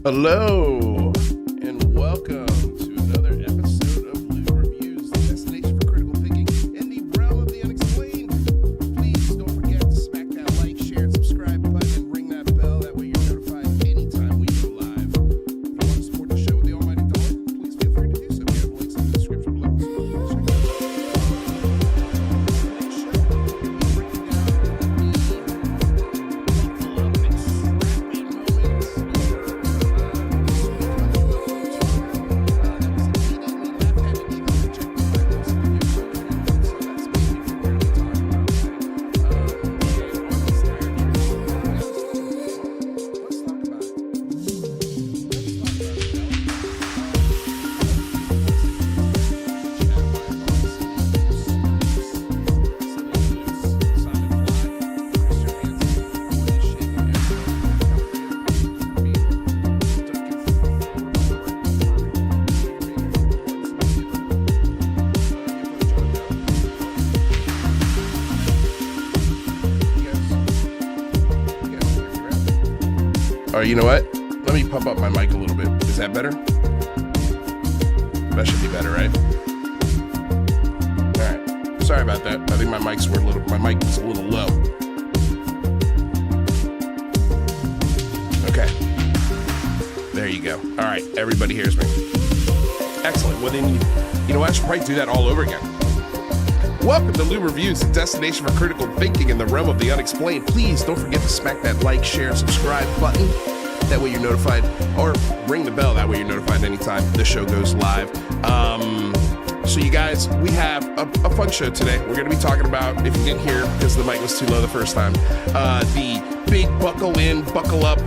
Hello, and welcome to another episode of Loot Reviews, the destination for critical thinking in the realm of the unexplained. Please don't forget to smack that like, share, and subscribe button, and ring that bell. That way you're notified anytime we go live. If you want to support the show with the almighty dollar, please feel free to do so. We have links in the description below. Check it out. Today's show, we're going to be breaking down you know what? Let me pump up my mic a little bit. Is that better? That should be better, right? All right. Sorry about that. I think my mic was a little low. Okay. There you go. All right. Everybody hears me. Excellent. Well, then, you know what? I should probably do that all over again. Welcome to Loot Reviews, the destination for critical thinking in the realm of the unexplained. Please don't forget to smack that like, share, and subscribe button. That way you're notified, or ring the bell. That way you're notified anytime the show goes live. So you guys, we have a fun show today. We're going to be talking about, if you didn't hear because the mic was too low the first time, the big buckle in, buckle up,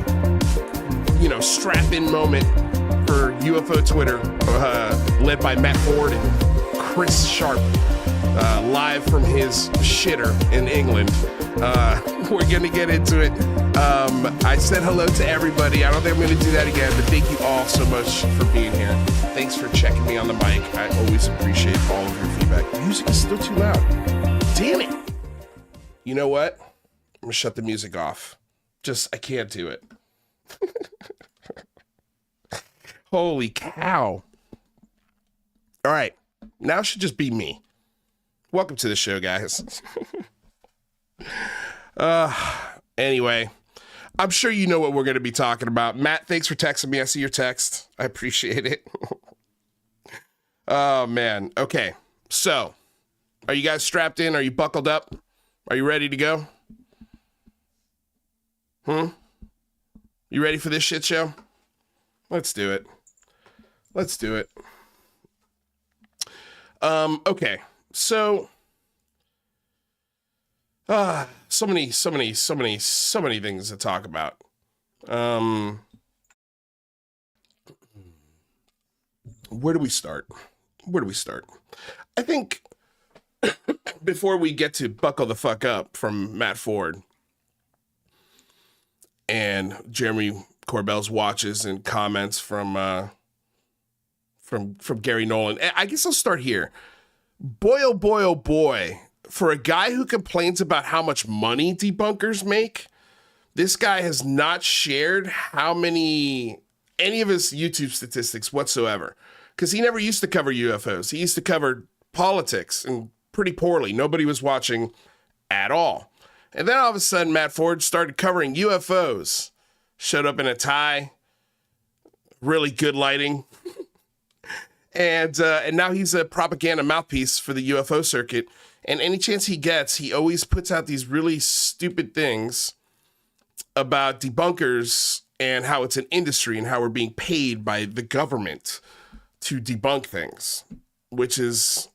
strap in moment for UFO Twitter, led by Matt Ford and Chris Sharp. Live from his shitter in England. We're going to get into it. I said hello to everybody. I don't think I'm going to do that again, but thank you all so much for being here. Thanks for checking me on the mic. I always appreciate all of your feedback. The music is still too loud. Damn it. You know what? I'm going to shut the music off. I can't do it. Holy cow. All right. Now it should just be me. Welcome to the show, guys. Anyway, I'm sure you know what we're going to be talking about. Matt, thanks for texting me. I see your text. I appreciate it. Oh, man. Okay. So, are you guys strapped in? Are you buckled up? Are you ready to go? You ready for this shit show? Let's do it. Okay. So, so many things to talk about. Where do we start? I think before we get to buckle the fuck up from Matt Ford and Jeremy Corbell's watches and comments from Gary Nolan, I guess I'll start here. Boy, oh boy, oh boy. For a guy who complains about how much money debunkers make, this guy has not shared any of his YouTube statistics whatsoever. Because he never used to cover UFOs. He used to cover politics, and pretty poorly. Nobody was watching at all. And then all of a sudden, Matt Ford started covering UFOs. Showed up in a tie. Really good lighting. And now he's a propaganda mouthpiece for the UFO circuit. And any chance he gets, he always puts out these really stupid things about debunkers and how it's an industry and how we're being paid by the government to debunk things, which is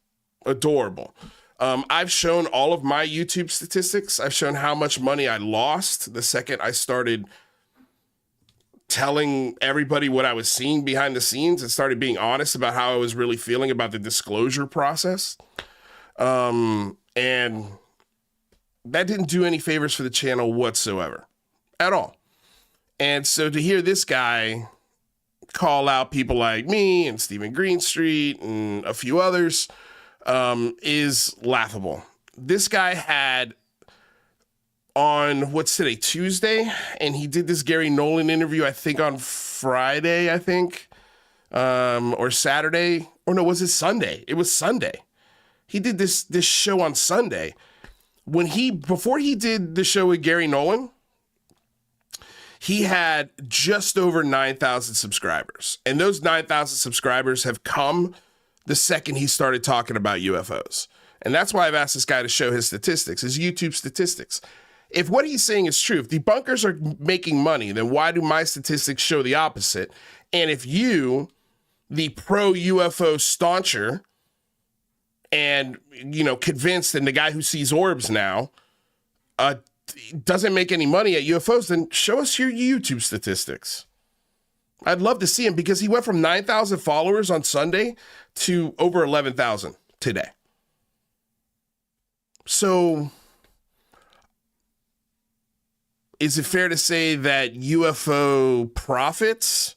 adorable. I've shown all of my YouTube statistics. I've shown how much money I lost the second I started telling everybody what I was seeing behind the scenes and started being honest about how I was really feeling about the disclosure process. And that didn't do any favors for the channel whatsoever at all. And so to hear this guy call out people like me and Stephen Greenstreet and a few others, is laughable. This guy had on, what's today, Tuesday? And he did this Gary Nolan interview, I think on Friday, or Saturday. Or no, was it Sunday? It was Sunday. He did this show on Sunday. Before he did the show with Gary Nolan, he had just over 9,000 subscribers. And those 9,000 subscribers have come the second he started talking about UFOs. And that's why I've asked this guy to show his statistics, his YouTube statistics. If what he's saying is true, if debunkers are making money, then why do my statistics show the opposite? And if you, the pro-UFO stauncher, and, convinced, and the guy who sees orbs now, doesn't make any money at UFOs, then show us your YouTube statistics. I'd love to see him, because he went from 9,000 followers on Sunday to over 11,000 today. So, is it fair to say that UFO prophets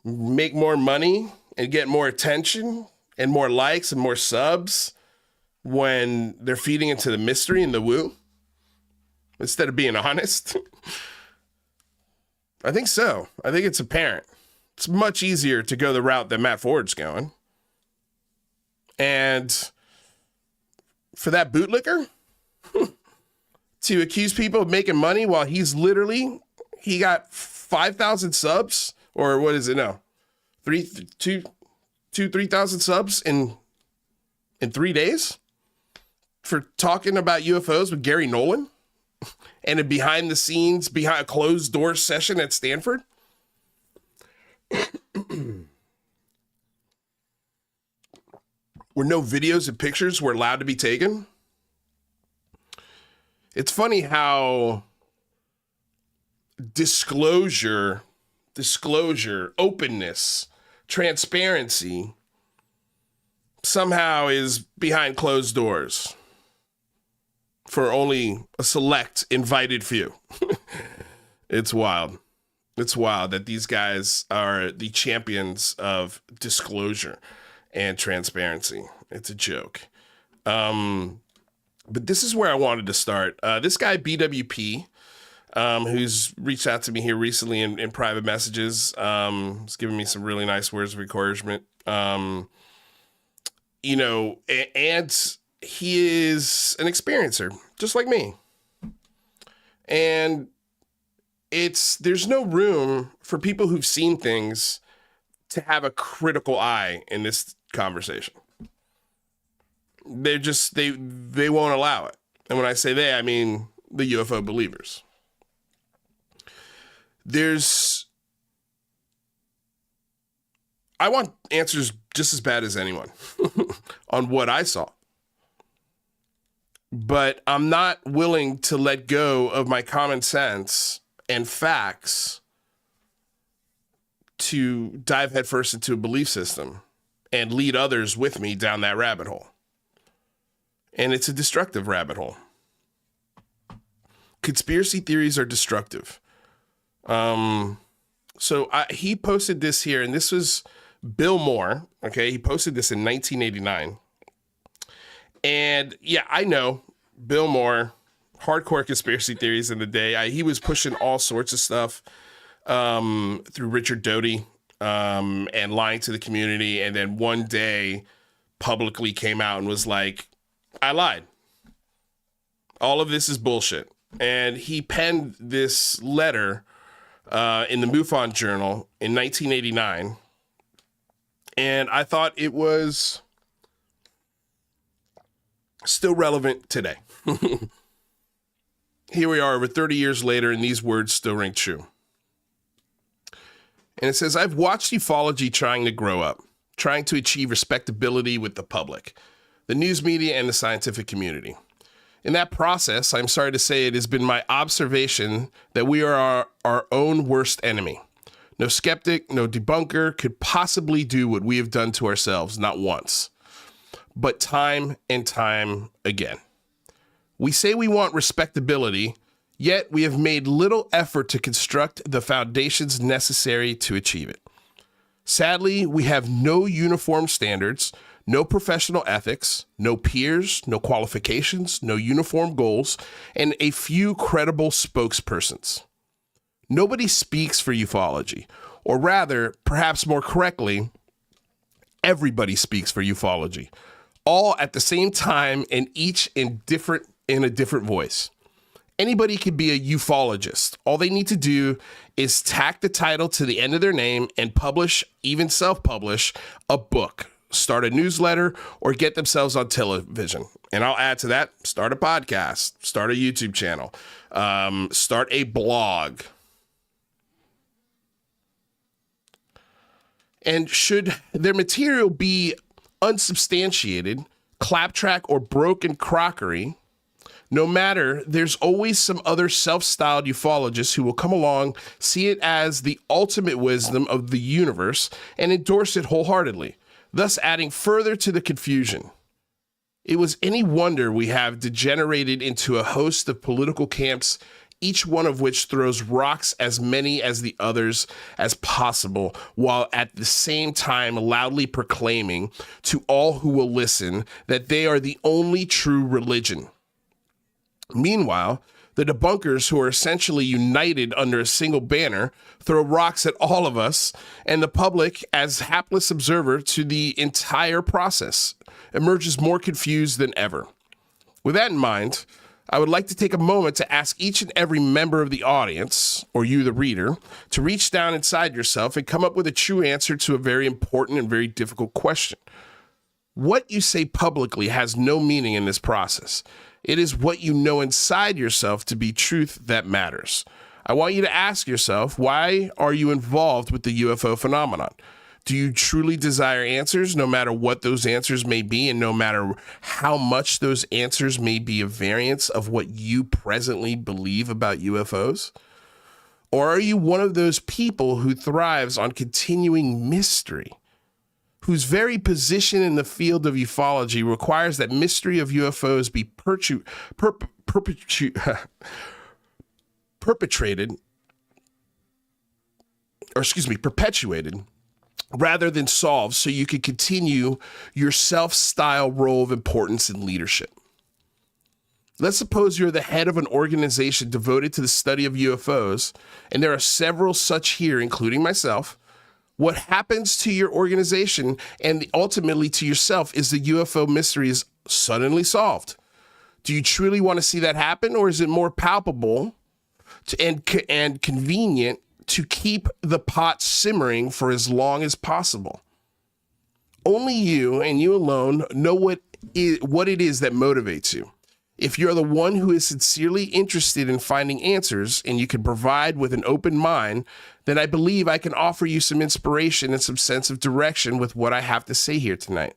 make more money and get more attention and more likes and more subs when they're feeding into the mystery and the woo, instead of being honest? I think so. I think it's apparent. It's much easier to go the route that Matt Ford's going. And for that bootlicker to accuse people of making money while he got 5,000 subs, or what is it now? 3,000 subs in 3 days for talking about UFOs with Gary Nolan and a behind a closed door session at Stanford. Where no videos and pictures were allowed to be taken. It's funny how disclosure, openness, transparency somehow is behind closed doors for only a select invited few. It's wild. It's wild that these guys are the champions of disclosure and transparency. It's a joke. But this is where I wanted to start. This guy, BWP, who's reached out to me here recently in private messages, he's given me some really nice words of encouragement. And he is an experiencer, just like me. And there's no room for people who've seen things to have a critical eye in this conversation. They won't allow it. And when I say they, I mean the UFO believers. I want answers just as bad as anyone on what I saw. But I'm not willing to let go of my common sense and facts to dive headfirst into a belief system and lead others with me down that rabbit hole. And it's a destructive rabbit hole. Conspiracy theories are destructive. He posted this here, and this was Bill Moore. Okay, he posted this in 1989. And yeah, I know Bill Moore, hardcore conspiracy theories in the day. He was pushing all sorts of stuff through Richard Doty and lying to the community. And then one day publicly came out and was like, I lied. All of this is bullshit. And he penned this letter in the MUFON Journal in 1989. And I thought it was still relevant today. Here we are over 30 years later, and these words still ring true. And it says, I've watched ufology trying to grow up, trying to achieve respectability with the public, the news media, and the scientific community. In that process, I'm sorry to say it has been my observation that we are our own worst enemy. No skeptic, no debunker could possibly do what we have done to ourselves, not once, but time and time again. We say we want respectability, yet we have made little effort to construct the foundations necessary to achieve it. Sadly, we have no uniform standards, no professional ethics, no peers, no qualifications, no uniform goals, and a few credible spokespersons. Nobody speaks for ufology, or rather, perhaps more correctly, everybody speaks for ufology, all at the same time and each in a different voice. Anybody can be a ufologist. All they need to do is tack the title to the end of their name and publish, even self-publish, a book, start a newsletter, or get themselves on television. And I'll add to that, start a podcast, start a YouTube channel, start a blog. And should their material be unsubstantiated, claptrap, or broken crockery, no matter, there's always some other self-styled ufologist who will come along, see it as the ultimate wisdom of the universe, and endorse it wholeheartedly, thus adding further to the confusion. It was any wonder we have degenerated into a host of political camps, each one of which throws rocks as many as the others as possible, while at the same time loudly proclaiming to all who will listen that they are the only true religion. Meanwhile, the debunkers, who are essentially united under a single banner, throw rocks at all of us and the public as hapless observer to the entire process, emerges more confused than ever. With that in mind, I would like to take a moment to ask each and every member of the audience, or you, the reader, to reach down inside yourself and come up with a true answer to a very important and very difficult question. What you say publicly has no meaning in this process. It is what you know inside yourself to be truth that matters. I want you to ask yourself, why are you involved with the UFO phenomenon? Do you truly desire answers, no matter what those answers may be, and no matter how much those answers may be a variance of what you presently believe about UFOs? Or are you one of those people who thrives on continuing mystery, whose very position in the field of ufology requires that mystery of UFOs be perpetuated, rather than solved, so you can continue your self-style role of importance and leadership? Let's suppose you're the head of an organization devoted to the study of UFOs, and there are several such here, including myself. What happens to your organization and ultimately to yourself is the UFO mystery is suddenly solved. Do you truly want to see that happen, or is it more palpable and convenient to keep the pot simmering for as long as possible? Only you and you alone know what it is that motivates you. If you're the one who is sincerely interested in finding answers and you can provide with an open mind, then I believe I can offer you some inspiration and some sense of direction with what I have to say here tonight.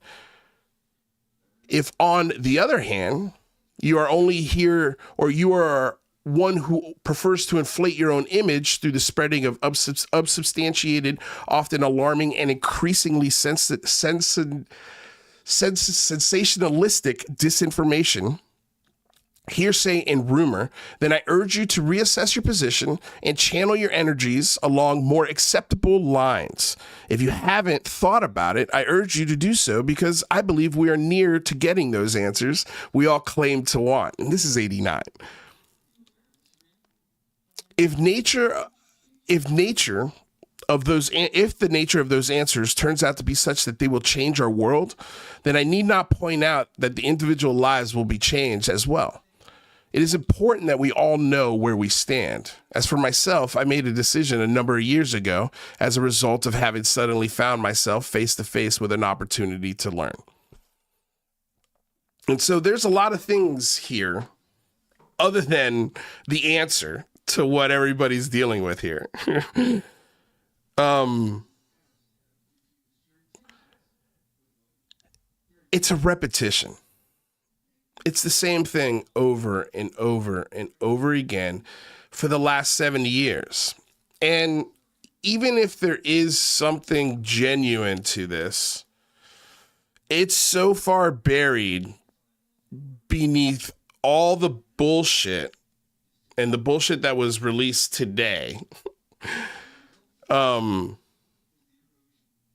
If, on the other hand, you are only here, or you are one who prefers to inflate your own image through the spreading of unsubstantiated, often alarming, and increasingly sensationalistic disinformation, hearsay, and rumor, then I urge you to reassess your position and channel your energies along more acceptable lines. If you haven't thought about it, I urge you to do so, because I believe we are near to getting those answers we all claim to want. And this is 89. If the nature of those answers turns out to be such that they will change our world, then I need not point out that the individual lives will be changed as well. It is important that we all know where we stand. As for myself, I made a decision a number of years ago as a result of having suddenly found myself face to face with an opportunity to learn. And so there's a lot of things here other than the answer to what everybody's dealing with here. It's a repetition. It's the same thing over and over and over again for the last 70 years. And even if there is something genuine to this, it's so far buried beneath all the bullshit, and the bullshit that was released today,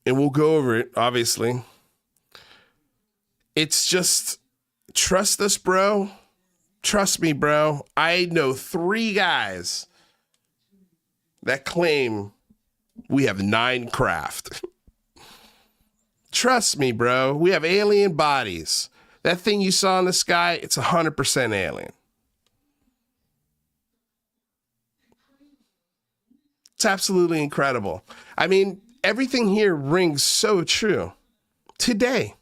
and we'll go over it, obviously. It's just, trust us, bro. Trust me, bro. I know 3 guys that claim we have 9 craft. Trust me, bro. We have alien bodies. That thing you saw in the sky, it's 100% alien. It's absolutely incredible. I mean, everything here rings so true. Today,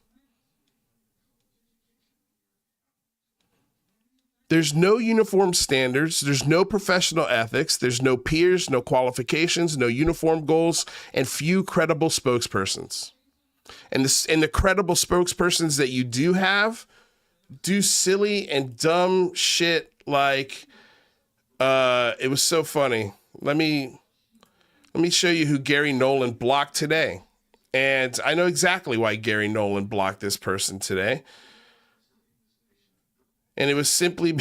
there's no uniform standards. There's no professional ethics. There's no peers, no qualifications, no uniform goals, and few credible spokespersons. And the credible spokespersons that you do have do silly and dumb shit like, it was so funny. Let me show you who Gary Nolan blocked today. And I know exactly why Gary Nolan blocked this person today. And it was simply,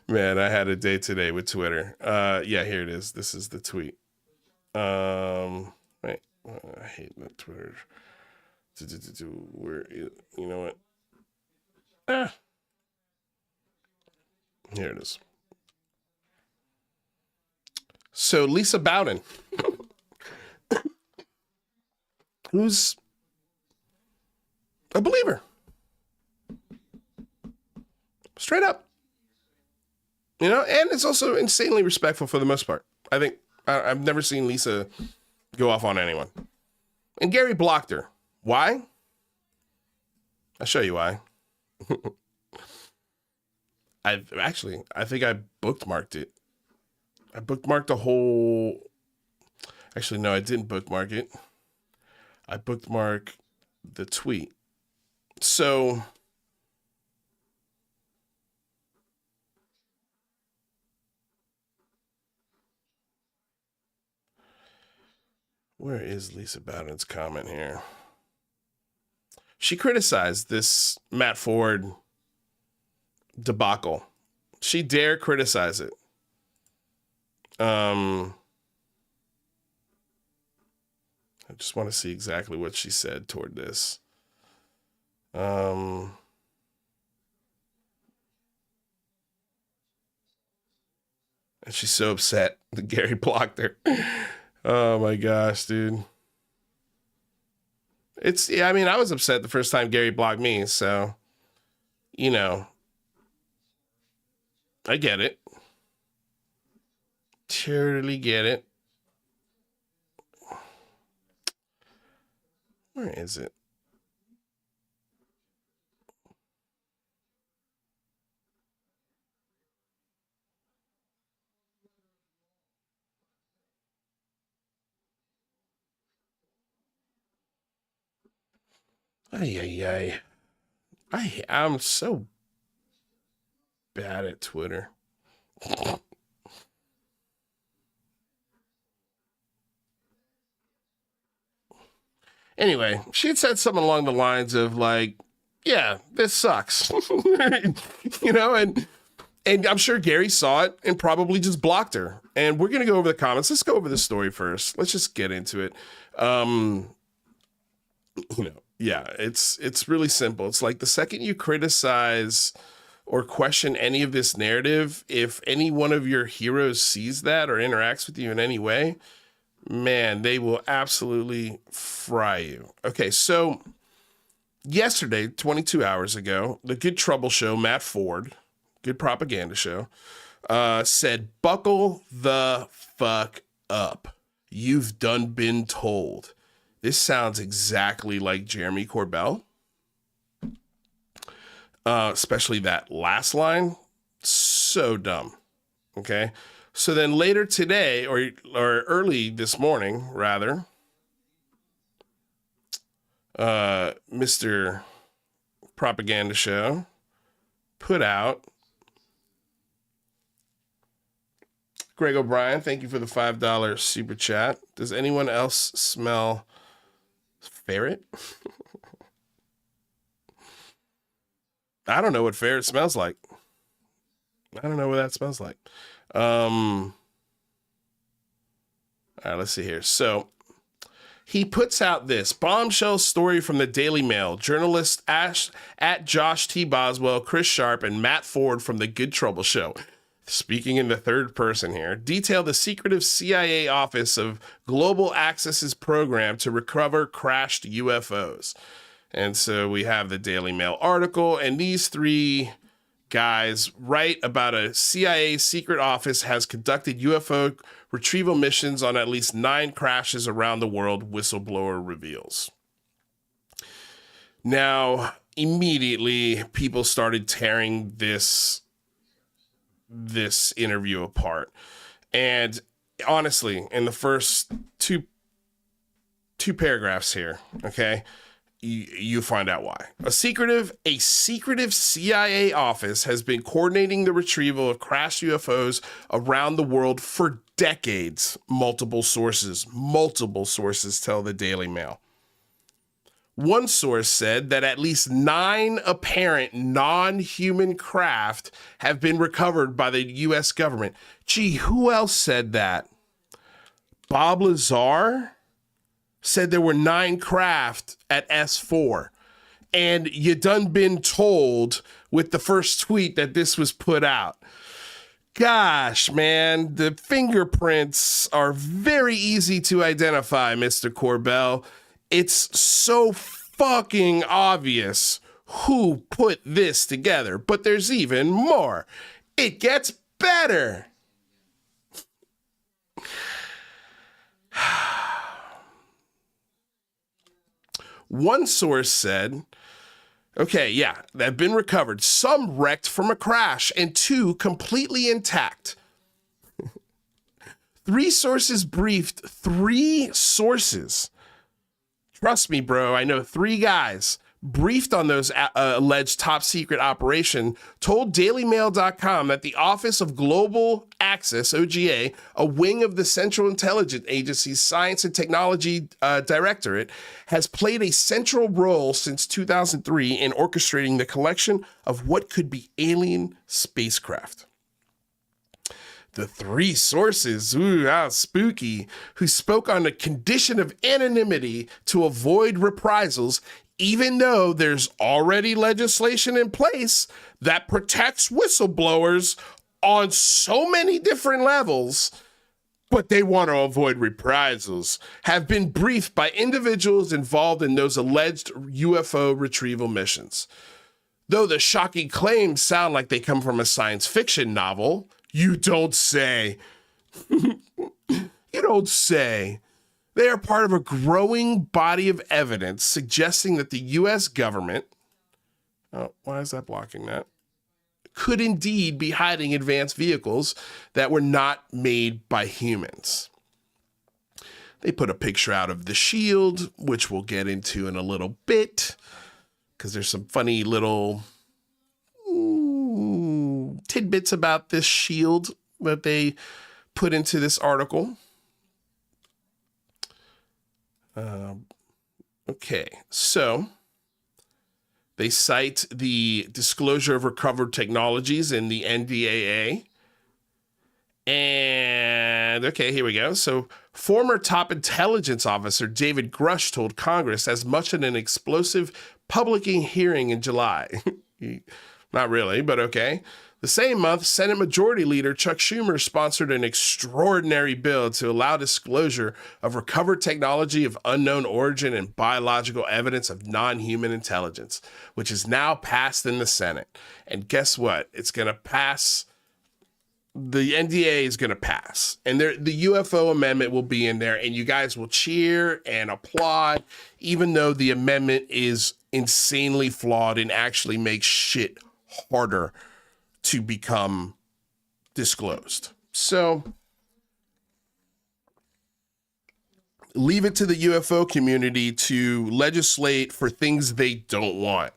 man, I had a day today with Twitter. Yeah, here it is. This is the tweet. Right. I hate that Twitter. Where, you know what? Here it is. So Lisa Bowden, who's a believer, straight up, and it's also insanely respectful for the most part. I think I've never seen Lisa go off on anyone. And Gary blocked her. Why? I'll show you why. I think I bookmarked it. I bookmarked a whole... Actually, no, I didn't bookmark it. I bookmarked the tweet. So... where is Lisa Bowden's comment here? She criticized this Matt Ford debacle. She dare criticize it. I just want to see exactly what she said toward this. And she's so upset that Gary blocked her. Oh my gosh, dude. I mean, I was upset the first time Gary blocked me, so, I get it. Totally get it. Where is it? Ay. I'm so bad at Twitter. Anyway, she had said something along the lines of like, yeah, this sucks. And I'm sure Gary saw it and probably just blocked her. And we're going to go over the comments. Let's go over the story first. Let's just get into it. Yeah, it's really simple. It's like the second you criticize or question any of this narrative, if any one of your heroes sees that or interacts with you in any way, man, they will absolutely fry you. Okay, so yesterday, 22 hours ago, the Good Trouble Show, Matt Ford, good propaganda show, said, buckle the fuck up. You've done been told. This sounds exactly like Jeremy Corbell. Especially that last line. So dumb. Okay. So then later today, or early this morning, rather, Mr. Propaganda Show put out, Greg O'Brien, thank you for the $5 super chat. Does anyone else smell ferret? I don't know what ferret smells like. I don't know what that smells like. All right, let's see here. So he puts out this bombshell story from the Daily Mail. Journalists at Josh T. Boswell, Chris Sharp, and Matt Ford from the Good Trouble Show, speaking in the third person here, detail the secretive CIA Office of Global Access's program to recover crashed UFOs. And so we have the Daily Mail article, and these three guys write about a CIA secret office has conducted UFO retrieval missions on at least 9 crashes around the world, whistleblower reveals. Now, immediately, people started tearing this interview apart. And honestly, in the first two paragraphs here, okay, you find out why. A secretive CIA office has been coordinating the retrieval of crashed UFOs around the world for decades. Multiple sources tell the Daily Mail. One source said that at least 9 apparent non-human craft have been recovered by the U.S. government. Gee, who else said that? Bob Lazar said there were 9 craft at S4. And you done been told with the first tweet that this was put out. Gosh, man, the fingerprints are very easy to identify, Mr. Corbell. It's so fucking obvious who put this together. But there's even more. It gets better. One source said, okay, yeah, they've been recovered. Some wrecked from a crash and 2 completely intact. 3 sources briefed 3 sources. Trust me, bro, I know 3 guys briefed on those alleged top secret operation, told dailymail.com that the Office of Global Access, OGA, a wing of the Central Intelligence Agency's Science and Technology Directorate, has played a central role since 2003 in orchestrating the collection of what could be alien spacecraft. The 3 sources, spooky, who spoke on a condition of anonymity to avoid reprisals, even though there's already legislation in place that protects whistleblowers on so many different levels, but they want to avoid reprisals, have been briefed by individuals involved in those alleged UFO retrieval missions. Though the shocking claims sound like they come from a science fiction novel, you don't say. You don't say. They are part of a growing body of evidence suggesting that the U.S. government, why is that blocking that? Could indeed be hiding advanced vehicles that were not made by humans. They put a picture out of the shield, which we'll get into in a little bit, because there's some funny little tidbits about this shield that they put into this article. Okay, so they cite the disclosure of recovered technologies in the NDAA. And okay, here we go. So former top intelligence officer David Grush told Congress as much at an explosive public hearing in July. Not really, but okay. The same month, Senate Majority Leader Chuck Schumer sponsored an extraordinary bill to allow disclosure of recovered technology of unknown origin and biological evidence of non-human intelligence, which is now passed in the Senate. And guess what? It's going to pass. The NDA is going to pass. And the UFO amendment will be in there, and you guys will cheer and applaud, even though the amendment is insanely flawed and actually makes shit harder to become disclosed. So leave it to the UFO community to legislate for things they don't want.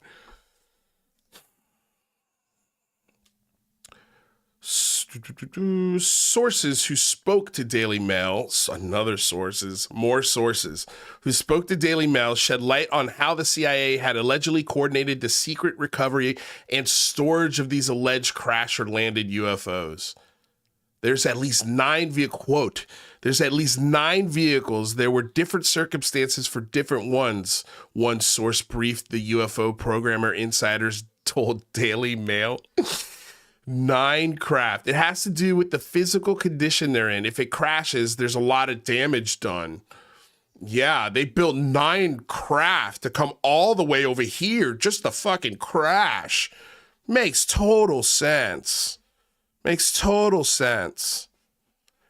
Sources who spoke to Daily Mail, more sources who spoke to Daily Mail shed light on how the CIA had allegedly coordinated the secret recovery and storage of these alleged crash or landed UFOs. There's at least 9 vehicles, quote, There's at least 9 vehicles. There were different circumstances for different ones. One source briefed the UFO programmer insiders told Daily Mail. 9 craft. It has to do with the physical condition they're in. If it crashes, there's a lot of damage done. Yeah, they built 9 craft to come all the way over here just to fucking crash. Makes total sense. Makes total sense.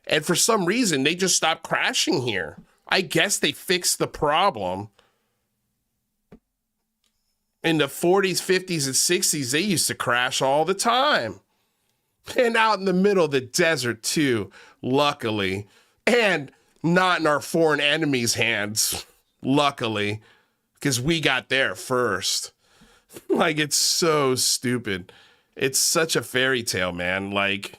And for some reason, they just stopped crashing here. I guess they fixed the problem. In the 40s, 50s, and 60s, they used to crash all the time. And out in the middle of the desert, too, luckily. And not in our foreign enemies' hands, luckily, because we got there first. Like, it's so stupid. It's such a fairy tale, man. Like,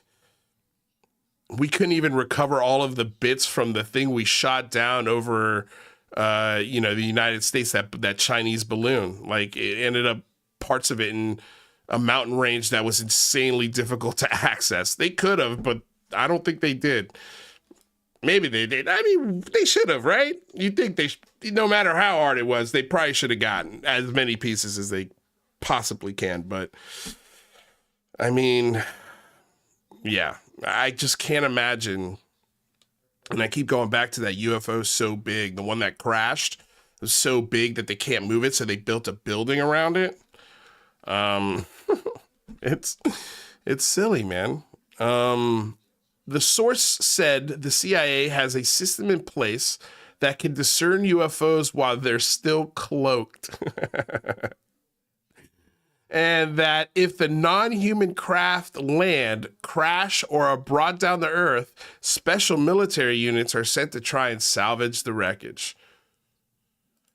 we couldn't even recover all of the bits from the thing we shot down over, the United States, that Chinese balloon. Like, it ended up parts of it in a mountain range that was insanely difficult to access. They could have, but I don't think they did. Maybe they did. I mean, they should have, right? You'd think no matter how hard it was, they probably should have gotten as many pieces as they possibly can. But I mean, yeah, I just can't imagine. And I keep going back to that UFO so big. The one that crashed was so big that they can't move it. So they built a building around it. It's silly, man. The source said the CIA has a system in place that can discern UFOs while they're still cloaked. And that if the non-human craft land, crash, or are brought down to Earth, special military units are sent to try and salvage the wreckage.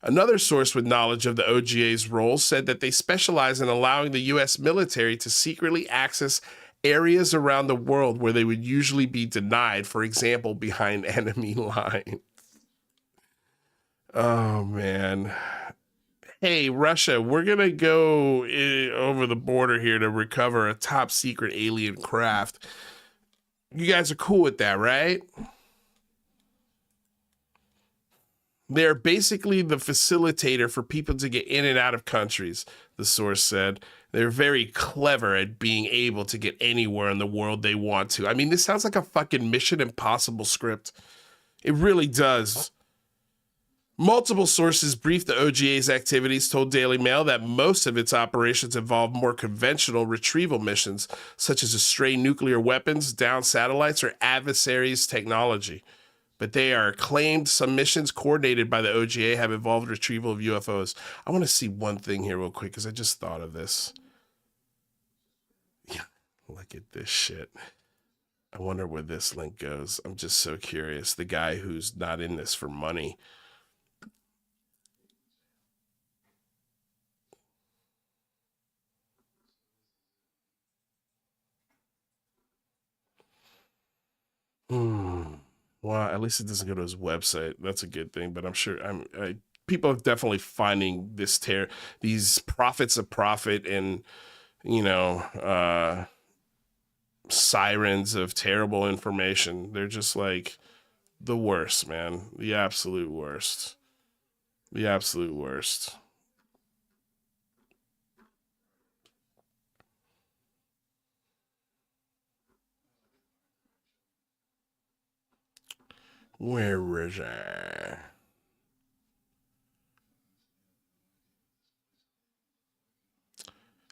Another source with knowledge of the OGA's role said that they specialize in allowing the U.S. military to secretly access areas around the world where they would usually be denied, for example, behind enemy lines. Oh, man. Hey, Russia, we're going to go over the border here to recover a top secret alien craft. You guys are cool with that, right? They're basically the facilitator for people to get in and out of countries, the source said. They're very clever at being able to get anywhere in the world they want to. I mean, this sounds like a fucking Mission Impossible script. It really does. Multiple sources briefed the OGA's activities, told Daily Mail that most of its operations involve more conventional retrieval missions, such as stray nuclear weapons, down satellites, or adversaries' technology. But they are claimed some missions coordinated by the OGA have involved retrieval of UFOs. I want to see one thing here real quick because I just thought of this. Yeah, look at this shit. I wonder where this link goes. I'm just so curious. The guy who's not in this for money. Well, at least it doesn't go to his website. That's a good thing, but I'm sure people are definitely finding these prophets of profit and, sirens of terrible information. They're just like the worst, man. The absolute worst. The absolute worst. Where is it?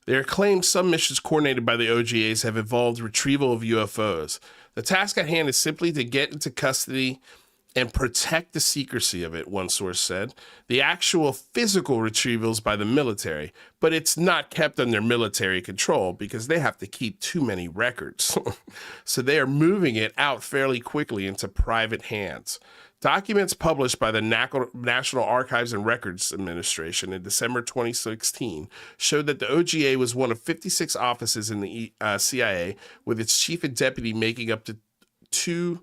There are claims some missions coordinated by the OGAs have involved retrieval of UFOs. The task at hand is simply to get into custody and protect the secrecy of it, one source said. The actual physical retrievals by the military, but it's not kept under military control because they have to keep too many records. So they are moving it out fairly quickly into private hands. Documents published by the National Archives and Records Administration in December 2016 showed that the OGA was one of 56 offices in the CIA, with its chief and deputy making up to two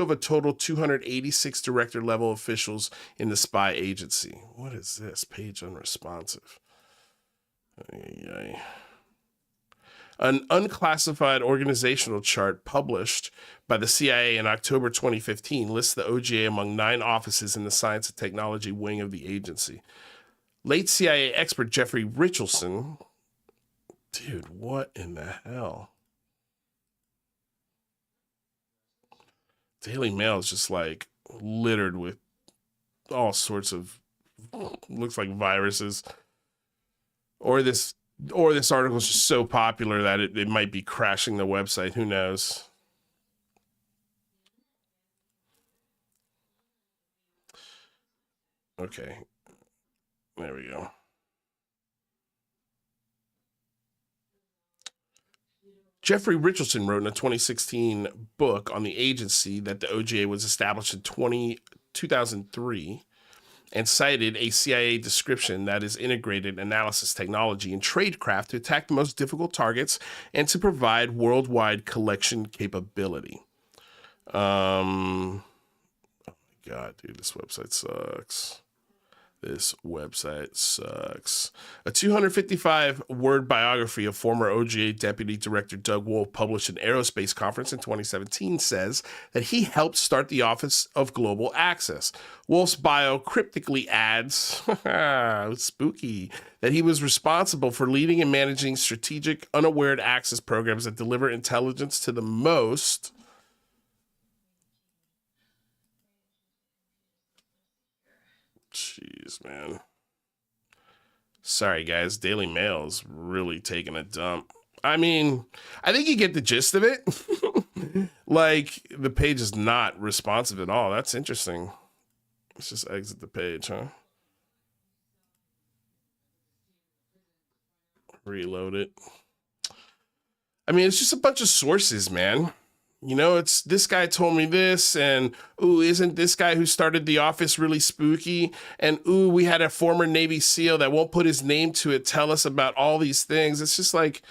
of a total 286 director-level officials in the spy agency. What is this? Page unresponsive. An unclassified organizational chart published by the CIA in October 2015 lists the OGA among 9 offices in the science and technology wing of the agency. Late CIA expert Jeffrey Richardson, dude, what in the hell? Daily Mail is just like littered with all sorts of, looks like viruses. Or this article is just so popular that it might be crashing the website. Who knows? Okay. There we go. Jeffrey Richardson wrote in a 2016 book on the agency that the OGA was established in 2003 and cited a CIA description that is integrated analysis technology and tradecraft to attack the most difficult targets and to provide worldwide collection capability. Oh my God, dude, this website sucks. This website sucks. A 255-word biography of former OGA Deputy Director Doug Wolf, published in Aerospace Conference in 2017, says that he helped start the Office of Global Access. Wolf's bio cryptically adds, spooky, that he was responsible for leading and managing strategic, unaware access programs that deliver intelligence to the most... Jeez, man. Sorry, guys. Daily Mail is really taking a dump. I mean, I think you get the gist of it. Like, the page is not responsive at all. That's interesting. Let's just exit the page, huh? Reload it. I mean, it's just a bunch of sources, man. You know, it's this guy told me this, and ooh, isn't this guy who started the office really spooky? And ooh, we had a former Navy SEAL that won't put his name to it tell us about all these things. It's just like,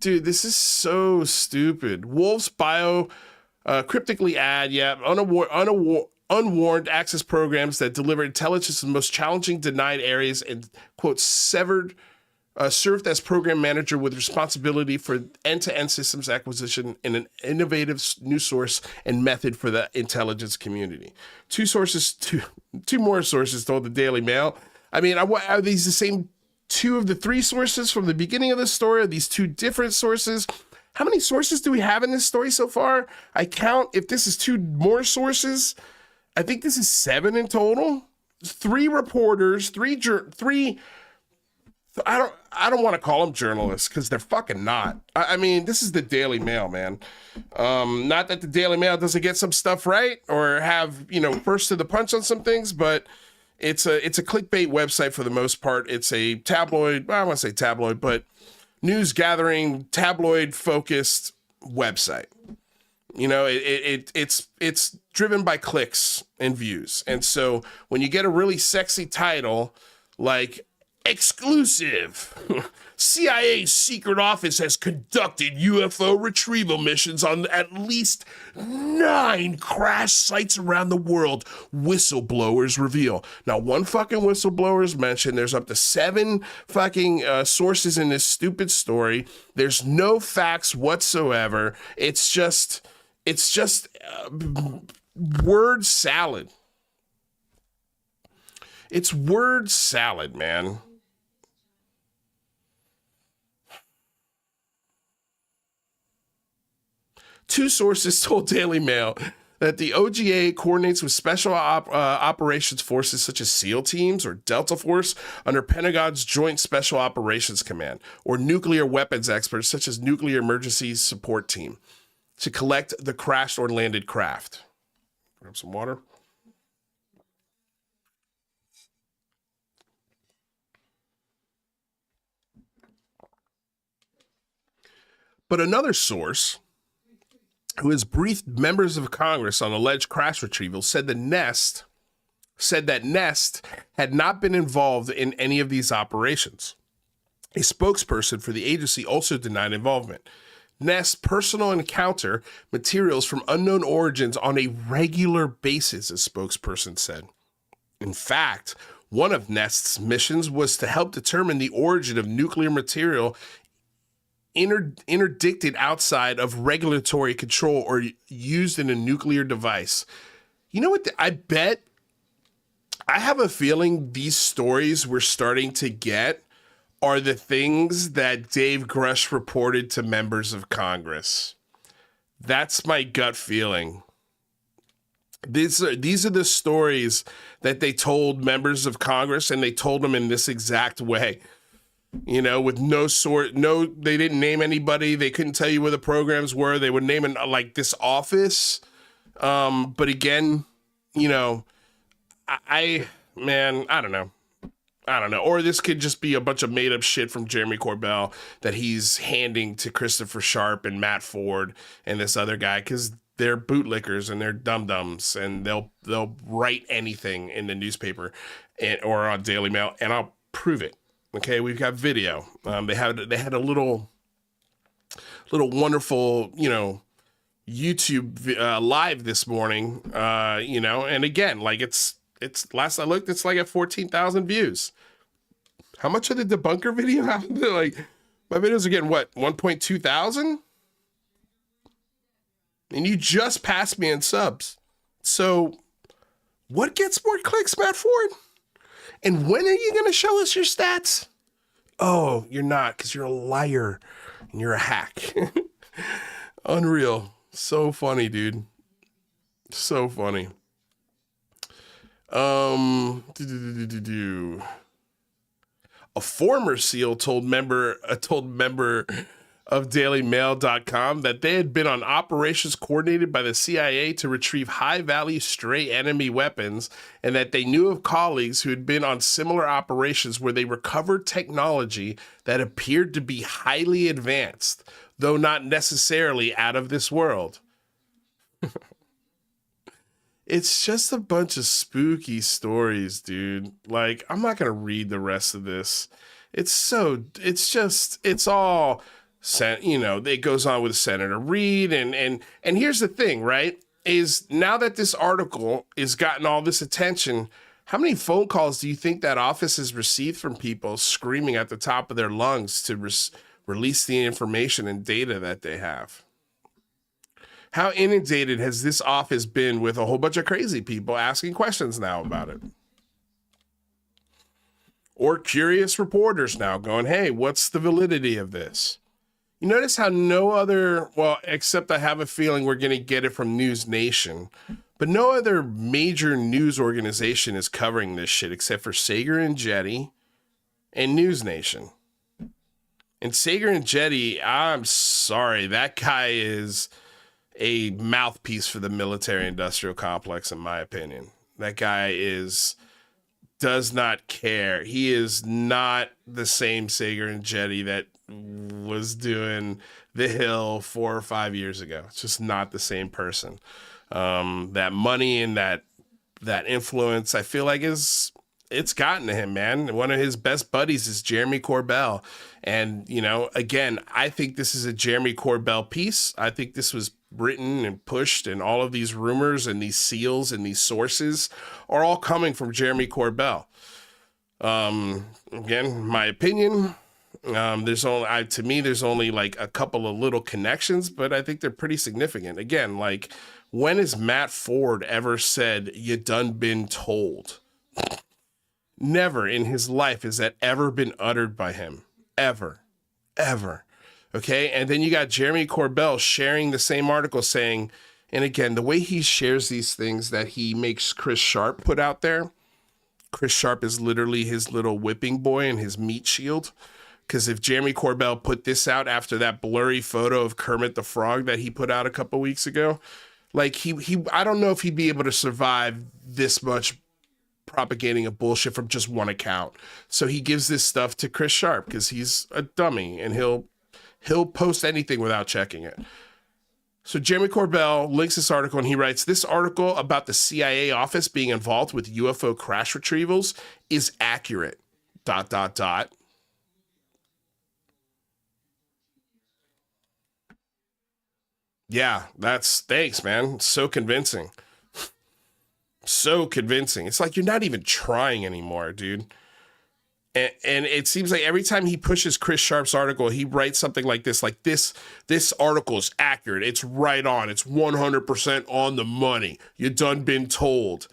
dude, this is so stupid. Wolf's bio cryptically add, unwarned access programs that deliver intelligence in the most challenging denied areas and, quote, served as program manager with responsibility for end-to-end systems acquisition and an innovative new source and method for the intelligence community. Two more sources told the Daily Mail. I mean, are these the same 2 of the 3 sources from the beginning of the story? Are these 2 different sources? How many sources do we have in this story so far? I count, if this is 2 more sources, I think this is 7 in total. 3 reporters, 3 I don't want to call them journalists because they're fucking not. I mean, this is the Daily Mail, man. Not that the Daily Mail doesn't get some stuff right or have, first to the punch on some things, but it's a clickbait website for the most part. It's a tabloid, I want to say tabloid, but news gathering, tabloid focused website. It's driven by clicks and views. And so when you get a really sexy title like exclusive, CIA's secret office has conducted UFO retrieval missions on at least 9 crash sites around the world, whistleblowers reveal. Now, one fucking whistleblower is mentioned. There's up to 7 fucking sources in this stupid story. There's no facts whatsoever. It's just word salad. It's word salad, man. Two sources told Daily Mail that the OGA coordinates with special operations forces such as SEAL teams or Delta Force under Pentagon's Joint Special Operations Command, or nuclear weapons experts such as Nuclear Emergency Support Team, to collect the crashed or landed craft. Grab some water. But another source, who has briefed members of Congress on alleged crash retrieval, said that Nest had not been involved in any of these operations. A spokesperson for the agency also denied involvement. Nest personal encounter materials from unknown origins on a regular basis, a spokesperson said. In fact, one of Nest's missions was to help determine the origin of nuclear material interdicted outside of regulatory control or used in a nuclear device. You know what? I have a feeling these stories we're starting to get are the things that Dave Grush reported to members of Congress. That's my gut feeling. These are the stories that they told members of Congress, and they told them in this exact way. You know, with they didn't name anybody. They couldn't tell you where the programs were. They would name it like this office. But again, you know, I don't know. Or this could just be a bunch of made up shit from Jeremy Corbell that he's handing to Christopher Sharp and Matt Ford and this other guy, because they're bootlickers and they're dum-dums, and they'll write anything in the newspaper or on Daily Mail, and I'll prove it. Okay, we've got video. They had a little wonderful, you know, YouTube live this morning, you know, and again, like it's last I looked, it's like at 14,000 views. How much of the debunker video happened? Like, my videos are getting what, 1.2 thousand? And you just passed me in subs. So what gets more clicks, Matt Ford? And when are you going to show us your stats? Oh, you're not, because you're a liar and you're a hack. Unreal. So funny, dude. So funny. A former SEAL told member of DailyMail.com that they had been on operations coordinated by the CIA to retrieve high-value stray enemy weapons, and that they knew of colleagues who had been on similar operations where they recovered technology that appeared to be highly advanced, though not necessarily out of this world. It's just a bunch of spooky stories, dude. Like, I'm not going to read the rest of this. It's all, you know, it goes on with Senator Reid. And here's the thing, right? Is now that this article has gotten all this attention, how many phone calls do you think that office has received from people screaming at the top of their lungs to release the information and data that they have? How inundated has this office been with a whole bunch of crazy people asking questions now about it? Or curious reporters now going, hey, what's the validity of this? You notice how no other, well, except I have a feeling we're going to get it from News Nation, but no other major news organization is covering this shit except for Sager and Jetty and News Nation. And Sager and Jetty, I'm sorry, that guy is a mouthpiece for the military-industrial complex, in my opinion. That guy does not care. He is not the same Sager and Jetty that was doing The Hill 4 or 5 years ago. It's just not the same person. That money and that influence, I feel like it's gotten to him, man. One of his best buddies is Jeremy Corbell. And, you know, again, I think this is a Jeremy Corbell piece. I think this was written and pushed, and all of these rumors and these seals and these sources are all coming from Jeremy Corbell. Again, my opinion, there's only like a couple of little connections, but I think they're pretty significant. Again, like, when has Matt Ford ever said, "You done been told"? Never in his life has that ever been uttered by him. Ever. Okay, and then you got Jeremy Corbell sharing the same article saying, and again, the way he shares these things that he makes Chris Sharp put out there, Chris Sharp is literally his little whipping boy and his meat shield. Because if Jeremy Corbell put this out after that blurry photo of Kermit the Frog that he put out a couple weeks ago, like I don't know if he'd be able to survive this much propagating a bullshit from just one account. So he gives this stuff to Chris Sharp because he's a dummy and he'll post anything without checking it. So Jeremy Corbell links this article and he writes, this article about the CIA office being involved with UFO crash retrievals is accurate, ... Yeah, thanks, man. So convincing. So convincing. It's like you're not even trying anymore, dude. And it seems like every time he pushes Chris Sharp's article, he writes something like this, this article is accurate. It's right on. It's 100% on the money. You done been told.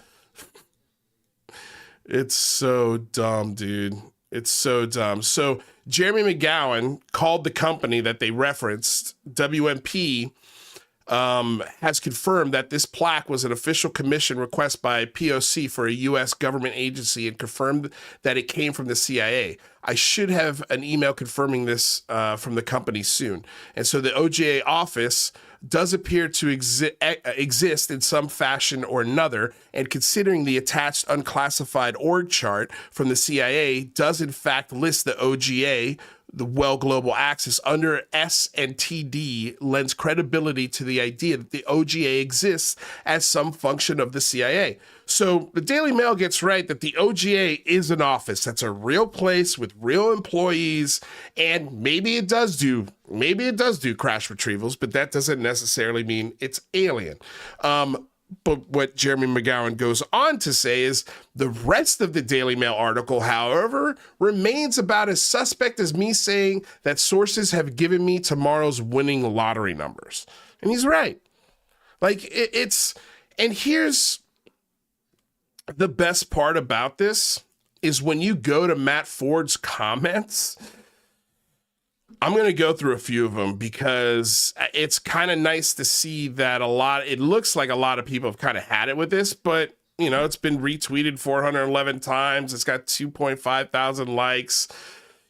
It's so dumb, dude. It's so dumb. So Jeremy McGowan called the company that they referenced, WMP, has confirmed that this plaque was an official commission request by POC for a U.S. government agency and confirmed that it came from the CIA. I should have an email confirming this from the company soon. And so the OGA office does appear to exist in some fashion or another, and considering the attached unclassified org chart from the CIA does in fact list the OGA, the Well Global Axis, under S and TD, lends credibility to the idea that the OGA exists as some function of the CIA. So the Daily Mail gets right that the OGA is an office. That's a real place with real employees, and maybe it does do crash retrievals, but that doesn't necessarily mean it's alien. But what Jeremy McGowan goes on to say is the rest of the Daily Mail article, however, remains about as suspect as me saying that sources have given me tomorrow's winning lottery numbers. And he's right. Like and here's the best part about this is when you go to Matt Ford's comments, I'm going to go through a few of them because it's kind of nice to see that it looks like a lot of people have kind of had it with this, but you know, it's been retweeted 411 times. It's got 2.5 thousand likes.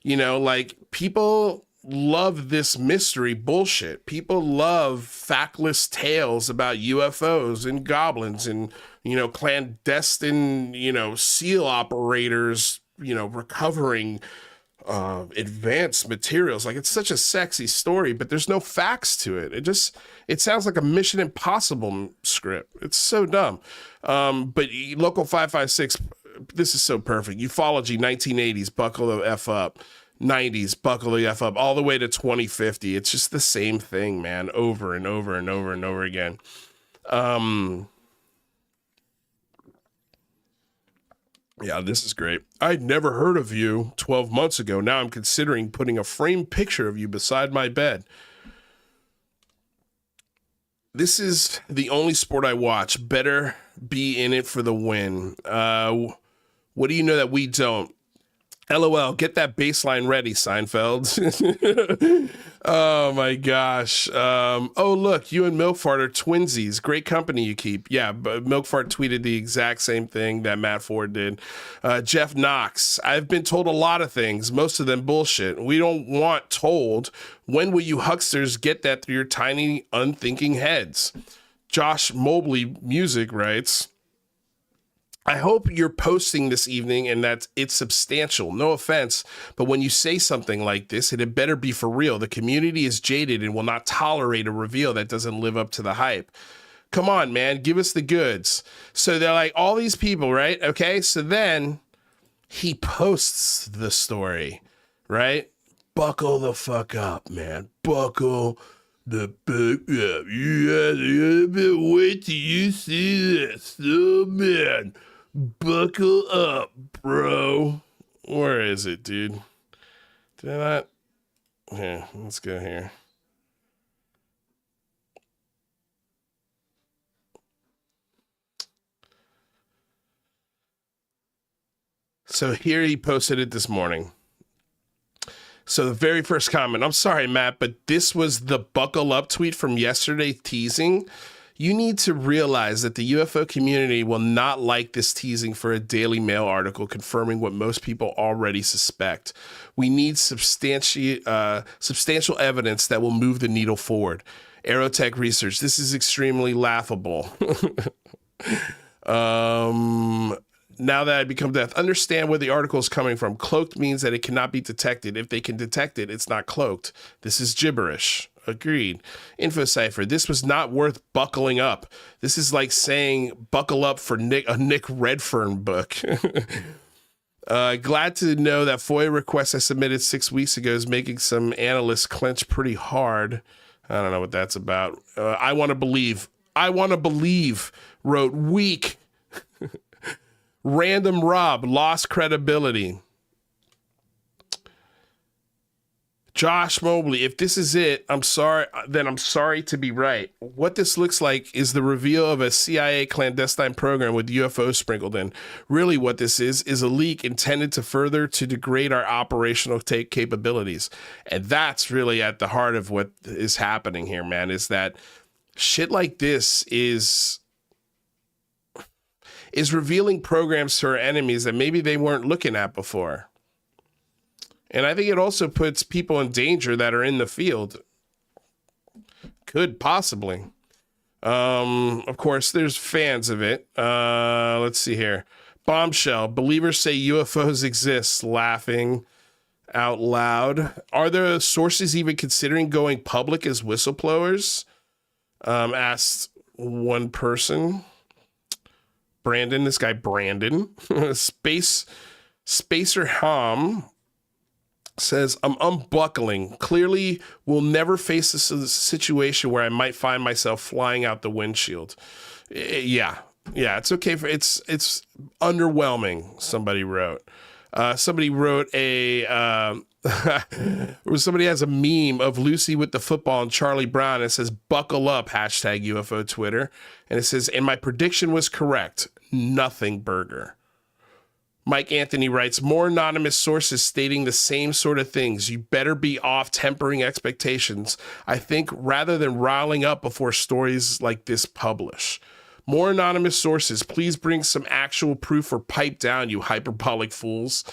You know, like people love this mystery bullshit. People love factless tales about UFOs and goblins and, you know, clandestine, you know, SEAL operators, you know, recovering advanced materials. Like, it's such a sexy story, but there's no facts to it. It sounds like a Mission Impossible script. It's so dumb. But Local 556, this is so perfect. Ufology, 1980s, buckle the F up. 90s, buckle the F up, all the way to 2050. It's just the same thing, man, over and over and over and over again. Yeah, this is great. I'd never heard of you 12 months ago. Now I'm considering putting a framed picture of you beside my bed. This is the only sport I watch. Better be in it for the win. What do you know that we don't? LOL, get that baseline ready, Seinfeld. Oh my gosh. Oh, look, you and Milkfart are twinsies. Great company you keep. Yeah, but Milkfart tweeted the exact same thing that Matt Ford did. Jeff Knox, I've been told a lot of things, most of them bullshit. We don't want told. When will you hucksters get that through your tiny, unthinking heads? Josh Mobley Music writes, I hope you're posting this evening and that it's substantial. No offense, but when you say something like this, it had better be for real. The community is jaded and will not tolerate a reveal that doesn't live up to the hype. Come on, man, give us the goods. So they're like, all these people, right? Okay, so then he posts the story, right? Buckle the fuck up, man. Buckle the fuck up. Yeah, wait till you see this. Oh, man. Buckle up, bro. Where is it, dude? Did I not? Here, let's go here. So here he posted it this morning. So the very first comment, I'm sorry, Matt, but this was the buckle up tweet from yesterday teasing. You need to realize that the UFO community will not like this teasing for a Daily Mail article confirming what most people already suspect. We need substantial evidence that will move the needle forward. Aerotech Research, this is extremely laughable. Now that I become deaf, understand where the article is coming from. Cloaked means that it cannot be detected. If they can detect it, it's not cloaked. This is gibberish. Agreed. InfoCipher, this was not worth buckling up. This is like saying buckle up for a Nick Redfern book. Glad to know that FOIA request I submitted 6 weeks ago is making some analysts clench pretty hard. I don't know what that's about. I want to believe, wrote weak. Random Rob lost credibility. Josh Mobley, if this is it, I'm sorry to be right. What this looks like is the reveal of a CIA clandestine program with UFOs sprinkled in. Really what this is a leak intended to degrade our operational capabilities. And that's really at the heart of what is happening here, man, is that shit like this is revealing programs to our enemies that maybe they weren't looking at before. And I think it also puts people in danger that are in the field. Could possibly. Of course, there's fans of it. Let's see here. Bombshell. Believers say UFOs exist. Laughing out loud. Are there sources even considering going public as whistleblowers? Asked one person. Brandon. This guy Brandon. Spacer Hom says, I'm unbuckling. Clearly will never face a situation where I might find myself flying out the windshield. Yeah, it's okay. It's underwhelming, somebody wrote. Somebody wrote somebody has a meme of Lucy with the football and Charlie Brown. And it says, buckle up, hashtag UFO Twitter. And it says, and my prediction was correct. Nothing burger. Mike Anthony writes, more anonymous sources stating the same sort of things. You better be off tempering expectations. I think rather than riling up before stories like this publish. More anonymous sources, please bring some actual proof or pipe down, you hyperbolic fools.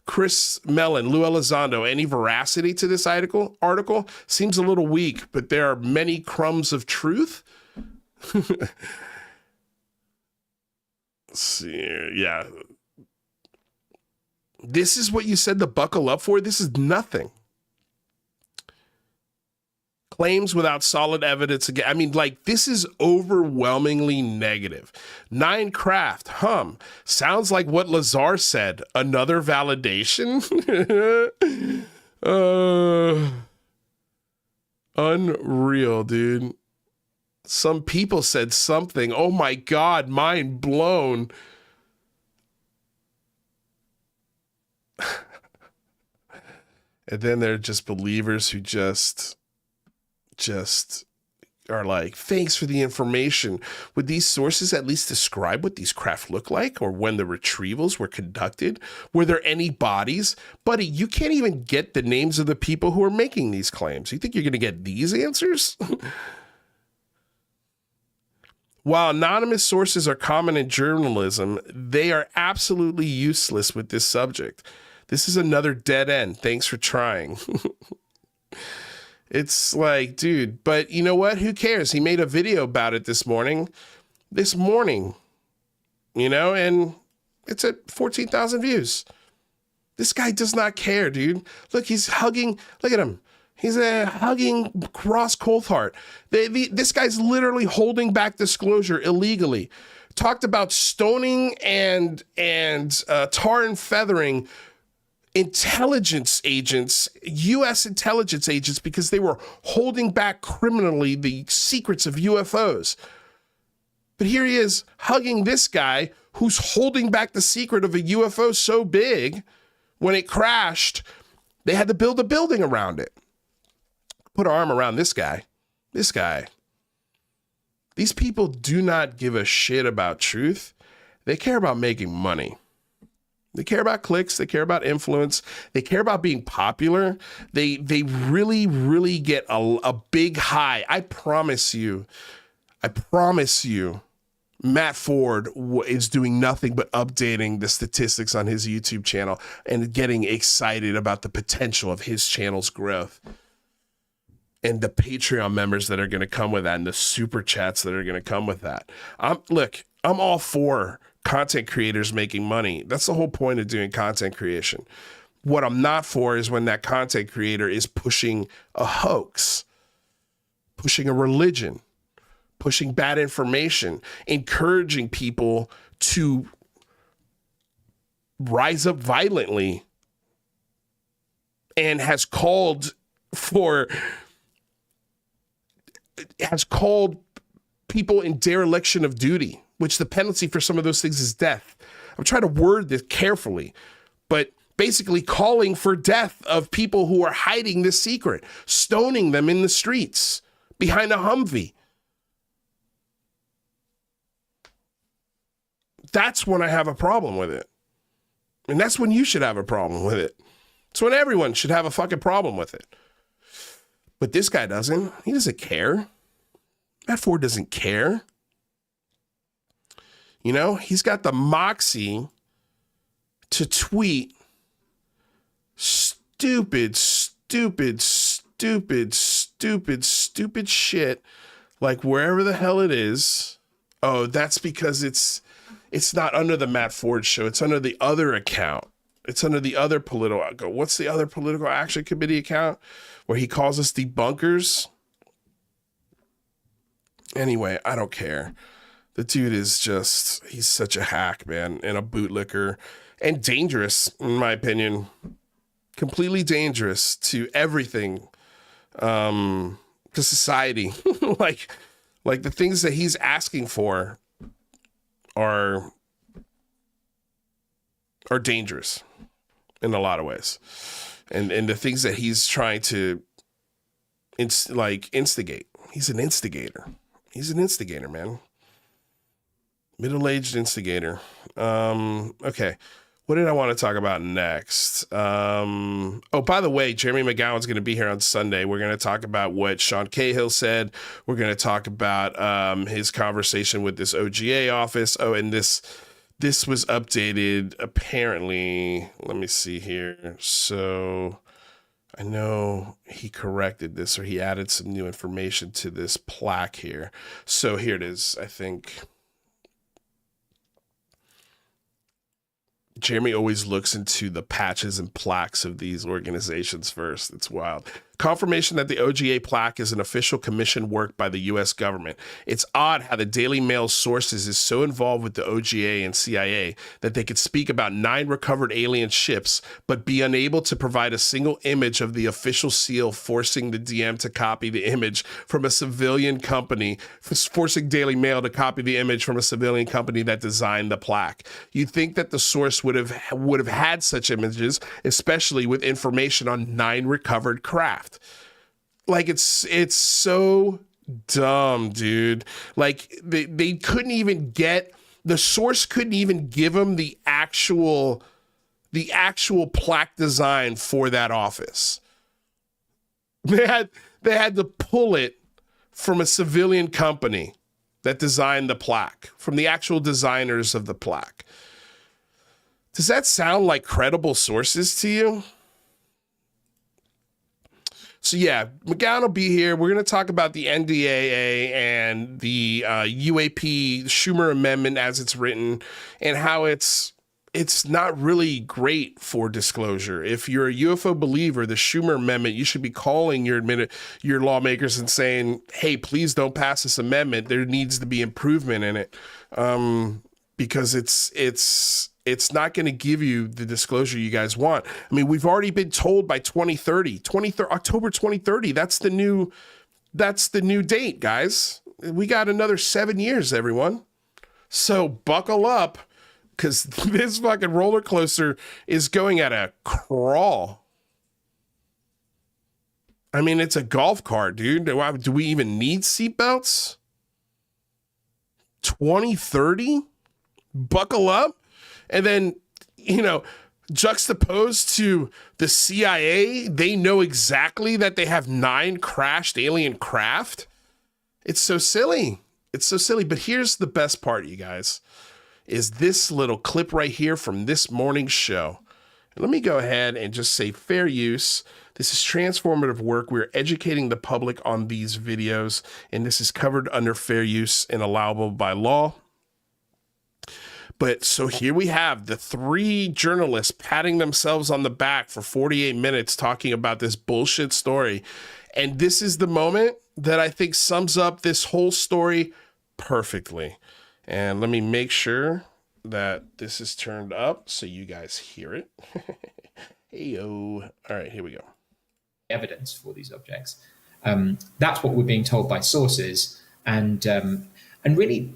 Chris Mellon, Lou Elizondo, any veracity to this article? Seems a little weak, but there are many crumbs of truth. Let's see, yeah. This is what you said to buckle up for? This is nothing. Claims without solid evidence. Again, I mean, like, this is overwhelmingly negative. Nine Craft, sounds like what Lazar said. Another validation? Unreal, dude. Some people said something. Oh my God, mind blown. And then there are just believers who just are like, thanks for the information. Would these sources at least describe what these craft look like or when the retrievals were conducted? Were there any bodies? Buddy, you can't even get the names of the people who are making these claims. You think you're going to get these answers? While anonymous sources are common in journalism, they are absolutely useless with this subject. This is another dead end. Thanks for trying. It's like, dude, but you know what? Who cares? He made a video about it this morning, and it's at 14,000 views. This guy does not care, dude. Look, he's hugging. Look at him. He's hugging Ross Coulthart. This guy's literally holding back disclosure illegally. Talked about stoning and tar and feathering intelligence agents, U.S. intelligence agents, because they were holding back criminally the secrets of UFOs. But here he is hugging this guy who's holding back the secret of a UFO so big, when it crashed, they had to build a building around it. Put an arm around this guy. These people do not give a shit about truth. They care about making money. They care about clicks. They care about influence. They care about being popular. They really, really get a big high. I promise you, Matt Ford is doing nothing but updating the statistics on his YouTube channel and getting excited about the potential of his channel's growth. And the Patreon members that are going to come with that and the super chats that are going to come with that. I'm all for content creators making money. That's the whole point of doing content creation. What I'm not for is when that content creator is pushing a hoax, pushing a religion, pushing bad information, encouraging people to rise up violently, and has called people in dereliction of duty, which the penalty for some of those things is death. I'm trying to word this carefully, but basically calling for death of people who are hiding this secret, stoning them in the streets behind a Humvee. That's when I have a problem with it. And that's when you should have a problem with it. It's when everyone should have a fucking problem with it. But this guy doesn't. He doesn't care. Matt Ford doesn't care. You know, he's got the moxie to tweet stupid shit, like wherever the hell it is. Oh, that's because it's not under the Matt Ford show. It's under the other account. It's under the other political. What's the other political action committee account where he calls us debunkers? Anyway, I don't care. The dude is just, he's such a hack, man, and a bootlicker, and dangerous, in my opinion. Completely dangerous to everything, to society. like the things that he's asking for are dangerous in a lot of ways. And the things that he's trying to instigate. He's an instigator. He's an instigator, man. Middle-aged instigator. Okay. What did I want to talk about next? Oh, by the way, Jeremy McGowan's going to be here on Sunday. We're going to talk about what Sean Cahill said. We're going to talk about his conversation with this OGA office. Oh, and this was updated apparently. Let me see here. So I know he corrected this, or he added some new information to this plaque here. So here it is, I think. Jeremy always looks into the patches and plaques of these organizations first. It's wild. Confirmation that the OGA plaque is an official commission work by the U.S. government. It's odd how the Daily Mail's sources is so involved with the OGA and CIA that they could speak about 9 recovered alien ships, but be unable to provide a single image of the official seal, forcing the DM to copy the image from a civilian company, forcing Daily Mail to copy the image from a civilian company that designed the plaque. You'd think that the source would have had such images, especially with information on 9 recovered craft. Like, it's so dumb, dude. Like, they couldn't even get, the source couldn't even give them the actual plaque design for that office. They had to pull it from a civilian company that designed the plaque, from the actual designers of the plaque. Does that sound like credible sources to you? So yeah, McGowan will be here. We're going to talk about the NDAA and the UAP Schumer Amendment as it's written, and how it's not really great for disclosure. If you're a UFO believer, the Schumer Amendment, you should be calling your lawmakers and saying, hey, please don't pass this amendment. There needs to be improvement in it, because it's not going to give you the disclosure you guys want. I mean, we've already been told by October 2030. That's the new date, guys. We got another 7 years, everyone. So buckle up, because this fucking roller coaster is going at a crawl. I mean, it's a golf cart, dude. Do we even need seatbelts? 2030? Buckle up. And then, juxtaposed to the CIA, they know exactly that they have 9 crashed alien craft. It's so silly. It's so silly. But here's the best part, you guys, is this little clip right here from this morning's show. And let me go ahead and just say fair use. This is transformative work. We're educating the public on these videos, and this is covered under fair use and allowable by law. But so here we have the 3 journalists patting themselves on the back for 48 minutes talking about this bullshit story. And this is the moment that I think sums up this whole story perfectly. And let me make sure that this is turned up so you guys hear it. Hey-o. All right, here we go. Evidence for these objects. That's what we're being told by sources. And really,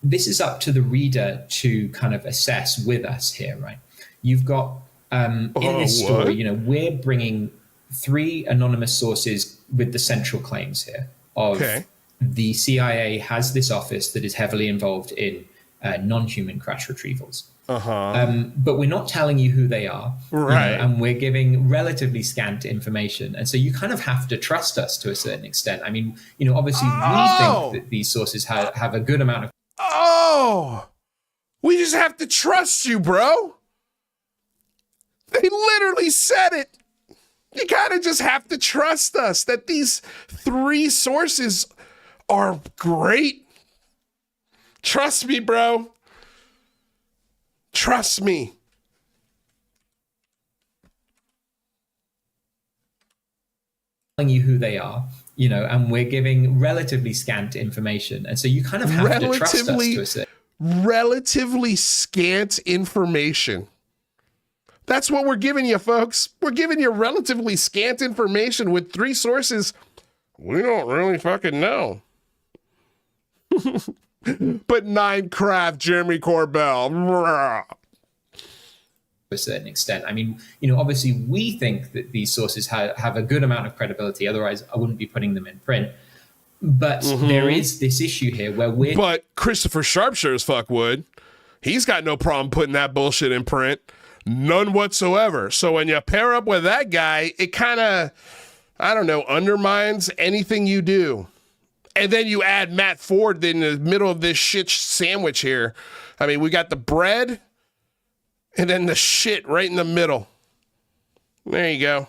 this is up to the reader to kind of assess with us here, right? You've got In this story, what? you know, we're bringing three anonymous sources with the central claims here of Okay. the CIA has this office that is heavily involved in non-human crash retrievals. Uh-huh. But we're not telling you who they are, you know, Right. and we're giving relatively scant information. And so you kind of have to trust us to a certain extent. I mean, you know, obviously we think Oh. that these sources have a good amount of Oh. We just have to trust you, bro. They literally said it. You kind of just have to trust us that these three sources are great. Trust me, bro. Trust me. telling you who they are, you know, and we're giving relatively scant information. And so you kind of have to trust us to a certain Relatively scant information. That's what we're giving you, folks. We're giving you relatively scant information with three sources we don't really fucking know. But nine craft Jeremy Corbell. a certain extent. I mean, you know, obviously we think that these sources have a good amount of credibility. Otherwise, I wouldn't be putting them in print. But there is this issue here where we're But Christopher Sharp sure as fuck would. He's got no problem putting that bullshit in print. None whatsoever. So when you pair up with that guy, it kind of, I don't know, undermines anything you do. And then you add Matt Ford in the middle of this shit sandwich here. I mean, we got the bread and then the shit right in the middle. There you go.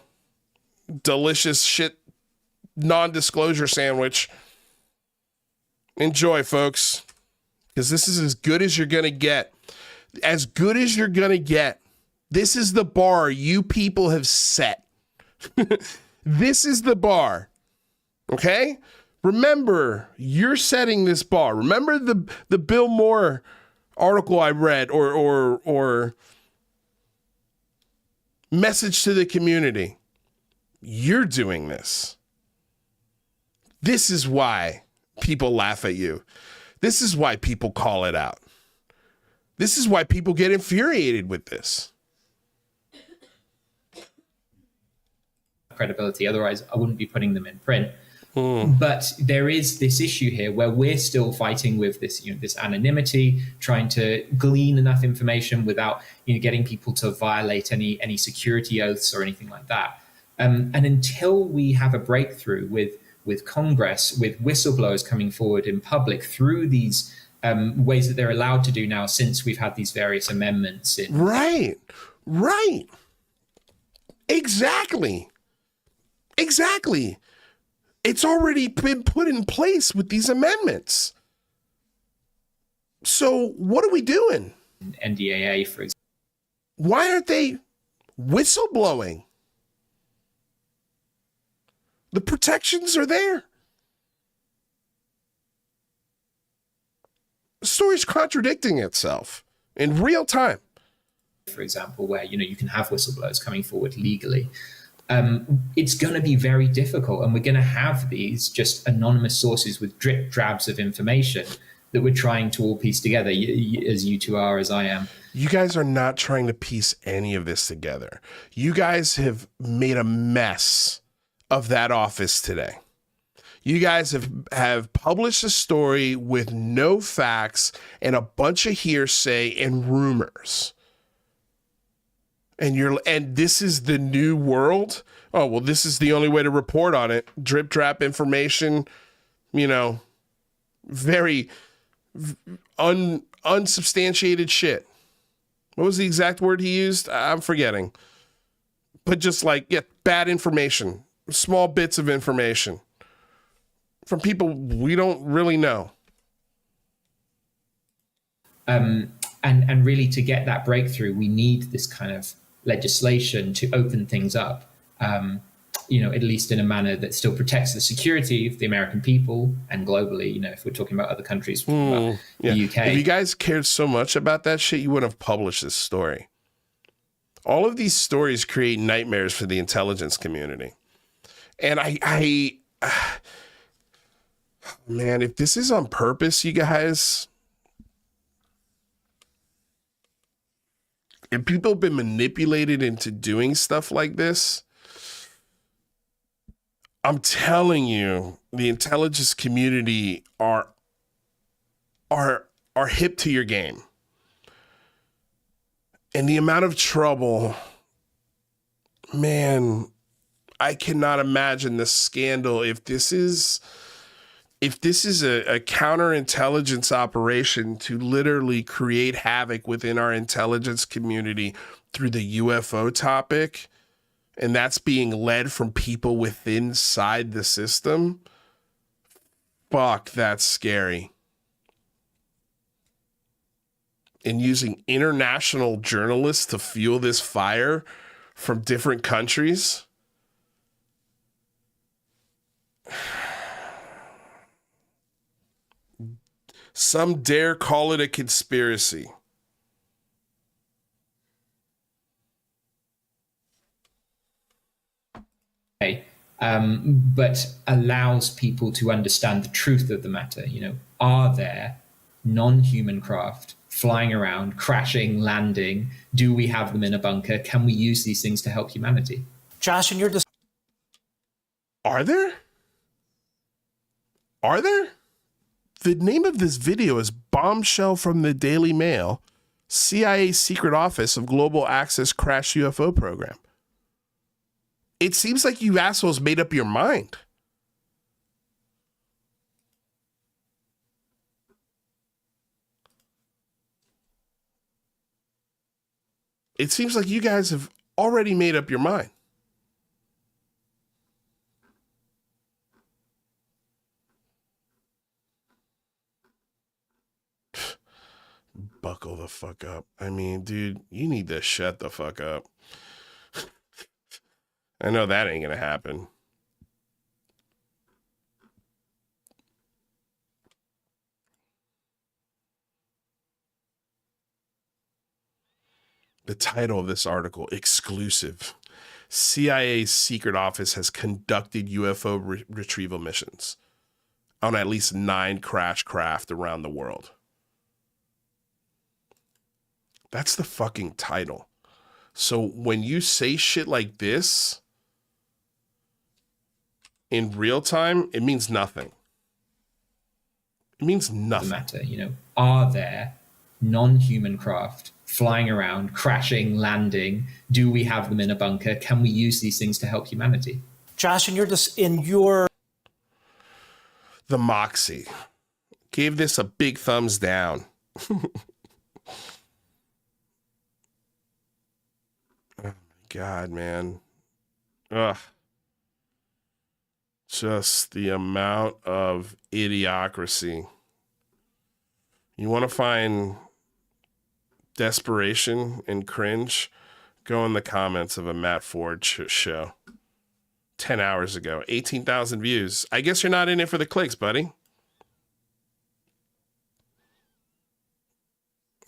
Delicious shit non-disclosure sandwich. Enjoy, folks. Because this is as good as you're going to get. As good as you're going to get. This is the bar you people have set. This is the bar. Okay? Remember, you're setting this bar. Remember the Bill Moore article I read or message to the community. You're doing this. This is why people laugh at you. This is why people call it out. This is why people get infuriated with this. credibility. Otherwise, I wouldn't be putting them in print. But there is this issue here where we're still fighting with this, you know, this anonymity, trying to glean enough information without, you know, getting people to violate any security oaths or anything like that. And until we have a breakthrough with Congress, with whistleblowers coming forward in public through these ways that they're allowed to do now, since we've had these various amendments in Right. Exactly. It's already been put in place with these amendments. So what are we doing? NDAA, for example. Why aren't they whistleblowing? The protections are there. The story's contradicting itself in real time. For example, where, you know, you can have whistleblowers coming forward legally. It's going to be very difficult, and we're going to have these just anonymous sources with drip drabs of information that we're trying to all piece together, as you two are, as I am. You guys are not trying to piece any of this together. You guys have made a mess of that office today. You guys have published a story with no facts and a bunch of hearsay and rumors. And this is the new world. Oh, well, this is the only way to report on it. Drip drap information, you know, very unsubstantiated shit. What was the exact word he used? I'm forgetting. But just like, yeah, bad information, small bits of information from people we don't really know. And really, to get that breakthrough, we need this kind of legislation to open things up, you know, at least in a manner that still protects the security of the American people and globally, you know, if we're talking about other countries, about the UK. If you guys cared so much about that shit, you wouldn't have published this story. All of these stories create nightmares for the intelligence community. And man, if this is on purpose, you guys, and people have been manipulated into doing stuff like this. I'm telling you, the intelligence community are hip to your game. And the amount of trouble, man, I cannot imagine the scandal if this is a counterintelligence operation to literally create havoc within our intelligence community through the UFO topic, and that's being led from people within inside the system. Fuck, that's scary. And using international journalists to fuel this fire from different countries. Some dare call it a conspiracy. But allows people to understand the truth of the matter. You know, are there non-human craft flying around, crashing, landing? Do we have them in a bunker? Can we use these things to help humanity? Josh, and you're just... Are there? Are there? The name of this video is Bombshell from the Daily Mail, CIA Secret Office of Global Access Crash UFO Program. It seems like you assholes made up your mind. It seems like you guys have already made up your mind. Buckle the fuck up. I mean, dude, you need to shut the fuck up. I know that ain't gonna happen. The title of this article, exclusive. CIA's secret office has conducted UFO retrieval missions on at least 9 crash craft around the world. That's the fucking title. So when you say shit like this in real time, it means nothing. It means nothing. The matter, you know, are there non-human craft flying around, crashing, landing? Do we have them in a bunker? Can we use these things to help humanity? Josh, and you're just in your... The Moxie gave this a big thumbs down. Oh my God, man. Ugh. Just the amount of idiocracy. You want to find desperation and cringe? Go in the comments of a Matt Ford show 10 hours ago. 18,000 views. I guess you're not in it for the clicks, buddy.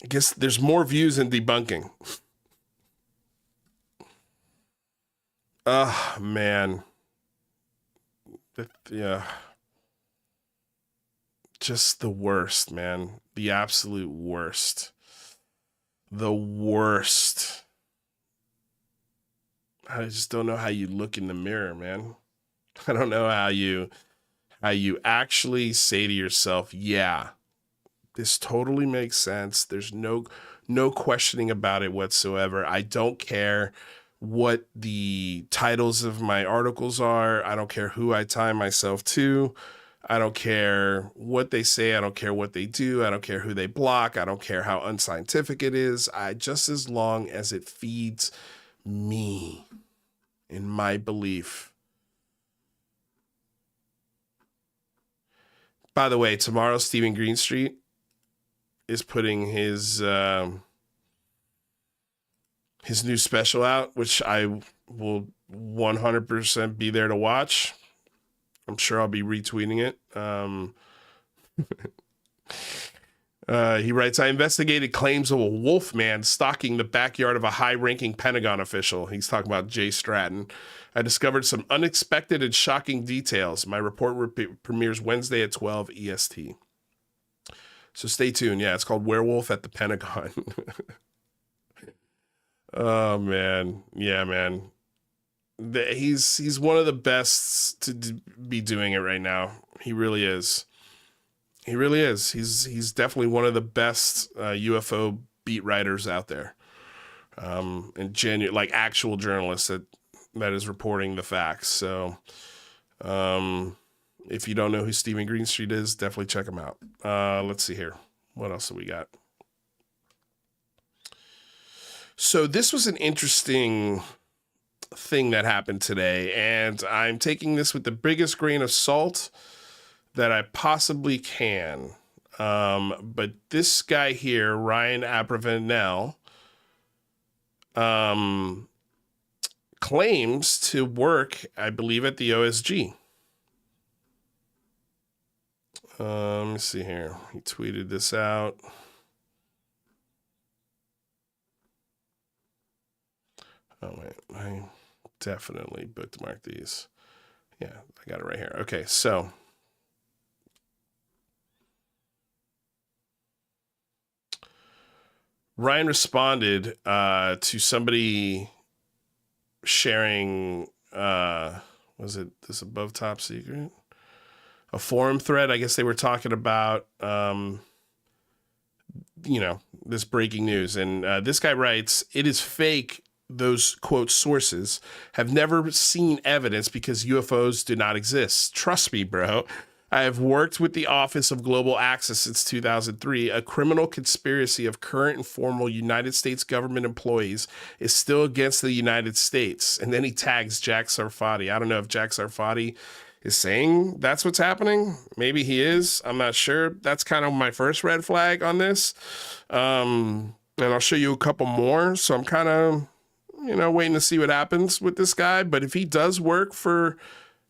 I guess there's more views than debunking. Oh, man. Yeah. Just the worst, man. The absolute worst. The worst. I just don't know how you look in the mirror, man. I don't know how you actually say to yourself, yeah, this totally makes sense. There's no questioning about it whatsoever. I don't care what the titles of my articles are. I don't care who I tie myself to. I don't care what they say. I don't care what they do. I don't care who they block. I don't care how unscientific it is. Just as long as it feeds me in my belief. By the way, tomorrow Stephen Greenstreet is putting his new special out, which I will 100% be there to watch. I'm sure I'll be retweeting it. He writes, I investigated claims of a wolf man stalking the backyard of a high-ranking Pentagon official. He's talking about Jay Stratton. I discovered some unexpected and shocking details. My report premieres Wednesday at 12 EST. So stay tuned. Yeah, it's called Werewolf at the Pentagon. Oh man, yeah, man. He's one of the best to be doing it right now. He really is. He really is. He's definitely one of the best UFO beat writers out there, and genuine, like actual journalists that is reporting the facts. So, if you don't know who Stephen Greenstreet is, definitely check him out. Let's see here. What else do we got? So this was an interesting thing that happened today, and I'm taking this with the biggest grain of salt that I possibly can. But this guy here, Ryan Abravanel, claims to work, I believe, at the OSG. Let me see here. He tweeted this out. Oh, wait. I definitely bookmarked these. Yeah, I got it right here. Okay, so Ryan responded to somebody sharing, was it this above top secret? A forum thread. I guess they were talking about, this breaking news. And this guy writes, "It is fake. Those quote sources have never seen evidence because UFOs do not exist. Trust me, bro. I have worked with the Office of Global Access since 2003. A criminal conspiracy of current and former United States government employees is still against the United States." And then he tags Jack Sarfati. I don't know if Jack Sarfati is saying that's what's happening. Maybe he is. I'm not sure. That's kind of my first red flag on this. And I'll show you a couple more. So I'm kind of, waiting to see what happens with this guy. But if he does work for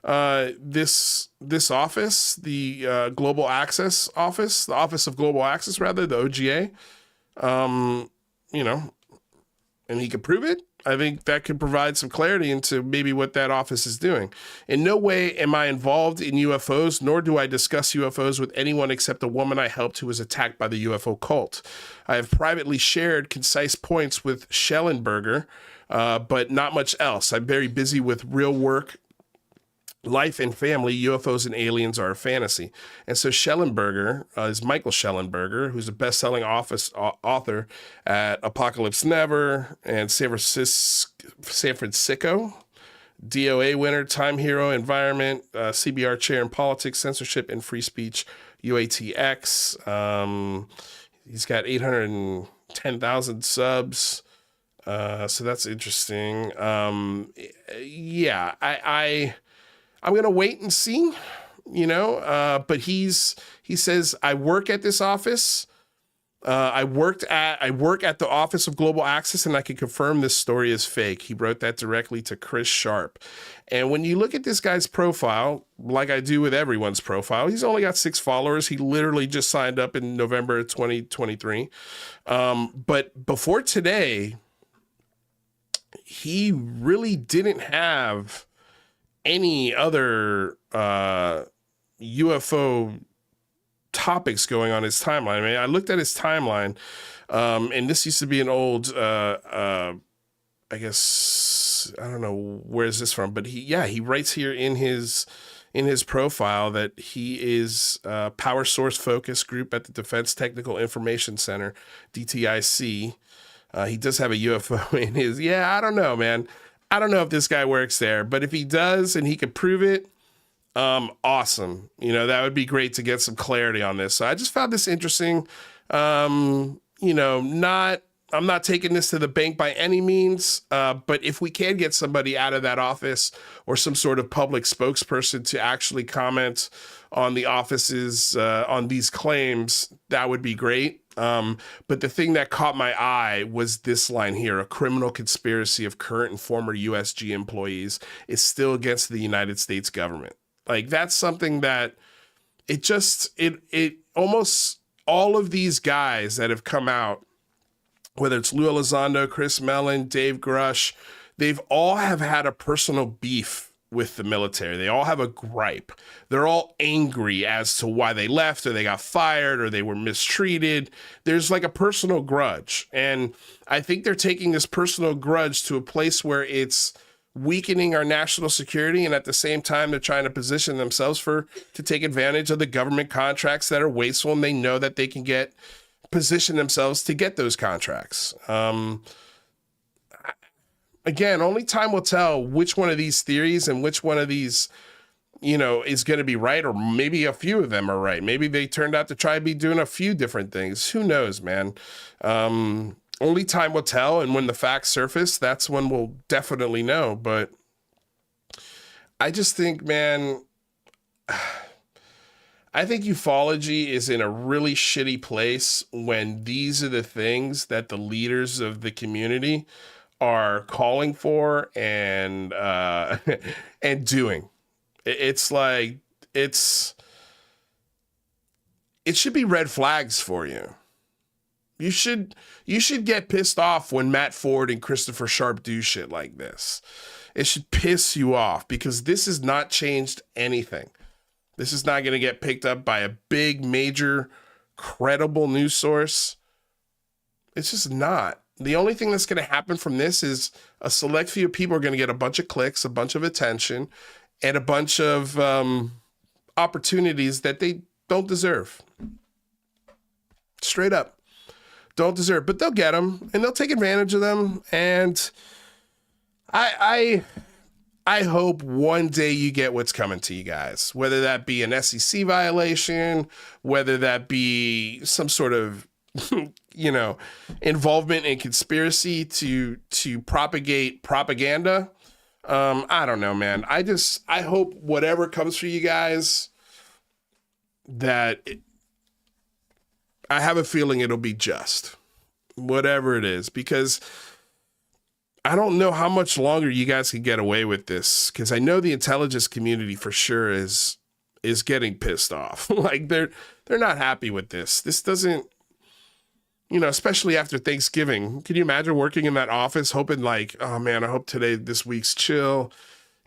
this office, the Global Access Office, the Office of Global Access, rather, the OGA, and he could prove it, I think that could provide some clarity into maybe what that office is doing. In no way am I involved in UFOs, nor do I discuss UFOs with anyone except a woman I helped who was attacked by the UFO cult. I have privately shared concise points with Schellenberger, but not much else. I'm very busy with real work, life and family. UFOs and aliens are a fantasy. And so Schellenberger is Michael Schellenberger, who's a best-selling author at Apocalypse Never and San Francisco, DOA winner, Time Hero, Environment, CBR chair in politics, censorship and free speech, UATX. He's got 810,000 subs. So that's interesting. I'm going to wait and see, but he says, I work at this office. I work at the Office of Global Access, and I can confirm this story is fake. He wrote that directly to Chris Sharp. And when you look at this guy's profile, like I do with everyone's profile, he's only got 6 followers. He literally just signed up in November of 2023. But before today, he really didn't have any other UFO topics going on his timeline. I mean, I looked at his timeline, and this used to be an old, I guess, I don't know, where is this from? But he writes here in his profile that he is a power source focus group at the Defense Technical Information Center, DTIC. He does have a UFO in his, I don't know, man. I don't know if this guy works there, but if he does and he could prove it, awesome. That would be great to get some clarity on this. So I just found this interesting. I'm not taking this to the bank by any means, but if we can get somebody out of that office or some sort of public spokesperson to actually comment on the offices, on these claims, that would be great. But the thing that caught my eye was this line here: a criminal conspiracy of current and former USG employees is still against the United States government. Like, that's something that it almost, all of these guys that have come out, whether it's Lou Elizondo, Chris Mellon, Dave Grush, they've all have had a personal beef with the military. They all have a gripe. They're all angry as to why they left or they got fired or they were mistreated. There's like a personal grudge. And I think they're taking this personal grudge to a place where it's weakening our national security. And at the same time, they're trying to position themselves to take advantage of the government contracts that are wasteful. And they know that they can position themselves to get those contracts. Again, only time will tell which one of these theories and which one of these, is going to be right, or maybe a few of them are right. Maybe they turned out to try to be doing a few different things. Who knows, man? Only time will tell, and when the facts surface, that's when we'll definitely know. But I just think, man, I think ufology is in a really shitty place when these are the things that the leaders of the community are calling for and and doing. It's like it should be red flags for you. You should get pissed off when Matt Ford and Christopher Sharp do shit like this. It should piss you off because this has not changed anything. This is not going to get picked up by a big, major, credible news source. It's just not. The only thing that's going to happen from this is a select few people are going to get a bunch of clicks, a bunch of attention, and a bunch of opportunities that they don't deserve. Straight up. Don't deserve. But they'll get them, and they'll take advantage of them. And I hope one day you get what's coming to you guys, whether that be an SEC violation, whether that be some sort of involvement in conspiracy to propagate propaganda. I don't know, man. I hope whatever comes for you guys, I have a feeling it'll be just, whatever it is, because I don't know how much longer you guys can get away with this, because I know the intelligence community for sure is getting pissed off. Like they're not happy with this. This doesn't, especially after Thanksgiving. Can you imagine working in that office hoping like, oh man, I hope this week's chill.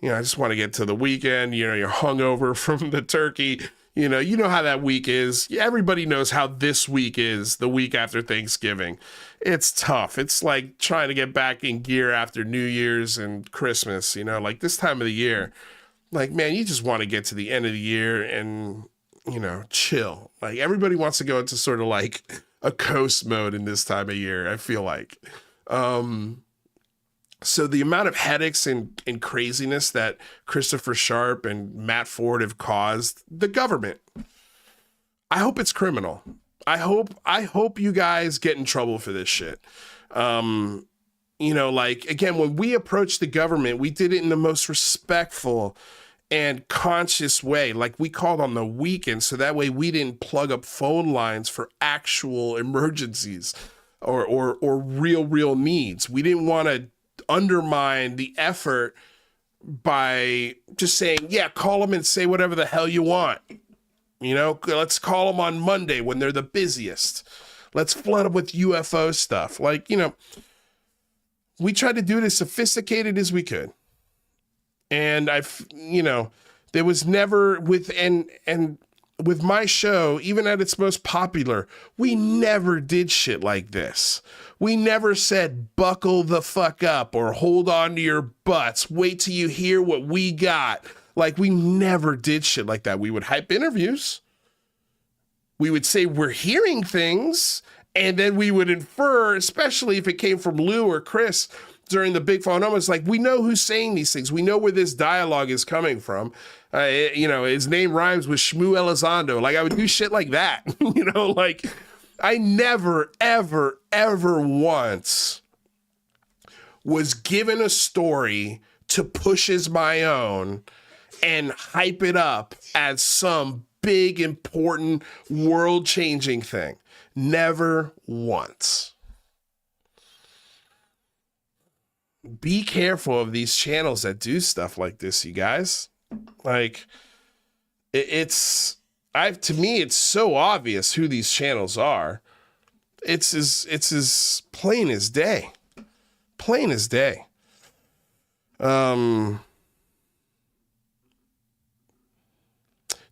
I just want to get to the weekend. You're hungover from the turkey. You know how that week is. Everybody knows how this week is, the week after Thanksgiving. It's tough. It's like trying to get back in gear after New Year's and Christmas, like this time of the year. Like, man, you just want to get to the end of the year and, chill. Like everybody wants to go into sort of like a coast mode in this time of year, I feel like. So the amount of headaches and craziness that Christopher Sharp and Matt Ford have caused the government, I hope it's criminal. I hope you guys get in trouble for this shit. Again, when we approached the government, we did it in the most respectful and conscious way. Like we called on the weekend, so that way we didn't plug up phone lines for actual emergencies or real needs. We didn't want to undermine the effort by just saying, yeah, call them and say whatever the hell you want. Let's call them on Monday when they're the busiest. Let's flood them with UFO stuff. We tried to do it as sophisticated as we could. And there was never with my show, even at its most popular, we never did shit like this. We never said, buckle the fuck up or hold on to your butts. Wait till you hear what we got. Like, we never did shit like that. We would hype interviews. We would say we're hearing things. And then we would infer, especially if it came from Lou or Chris during the Big Phone Moments, like, we know who's saying these things. We know where this dialogue is coming from. His name rhymes with Shmoo Elizondo. Like, I would do shit like that. I never, ever, ever once was given a story to push as my own and hype it up as some big, important, world-changing thing. Never once. Be careful of these channels that do stuff like this, you guys. Like, to me, it's so obvious who these channels are. It's as plain as day. Plain as day.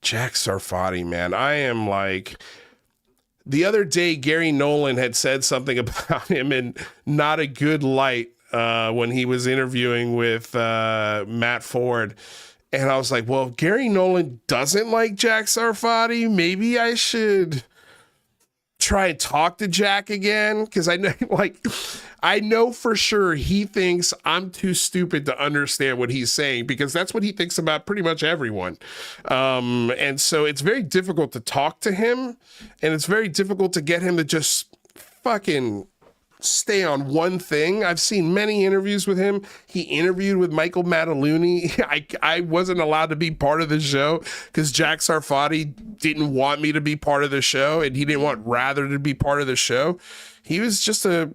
Jack Sarfati, man. I am like, the other day, Gary Nolan had said something about him in not a good light when he was interviewing with Matt Ford. And I was like, well, if Gary Nolan doesn't like Jack Sarfati, maybe I should try and talk to Jack again. Because I know for sure he thinks I'm too stupid to understand what he's saying, because that's what he thinks about pretty much everyone. And so it's very difficult to talk to him, and it's very difficult to get him to just fucking stay on one thing. I've seen many interviews with him. He interviewed with Michael Mataluni. I wasn't allowed to be part of the show because Jack Sarfati didn't want me to be part of the show, and he didn't want Rather to be part of the show. He was just a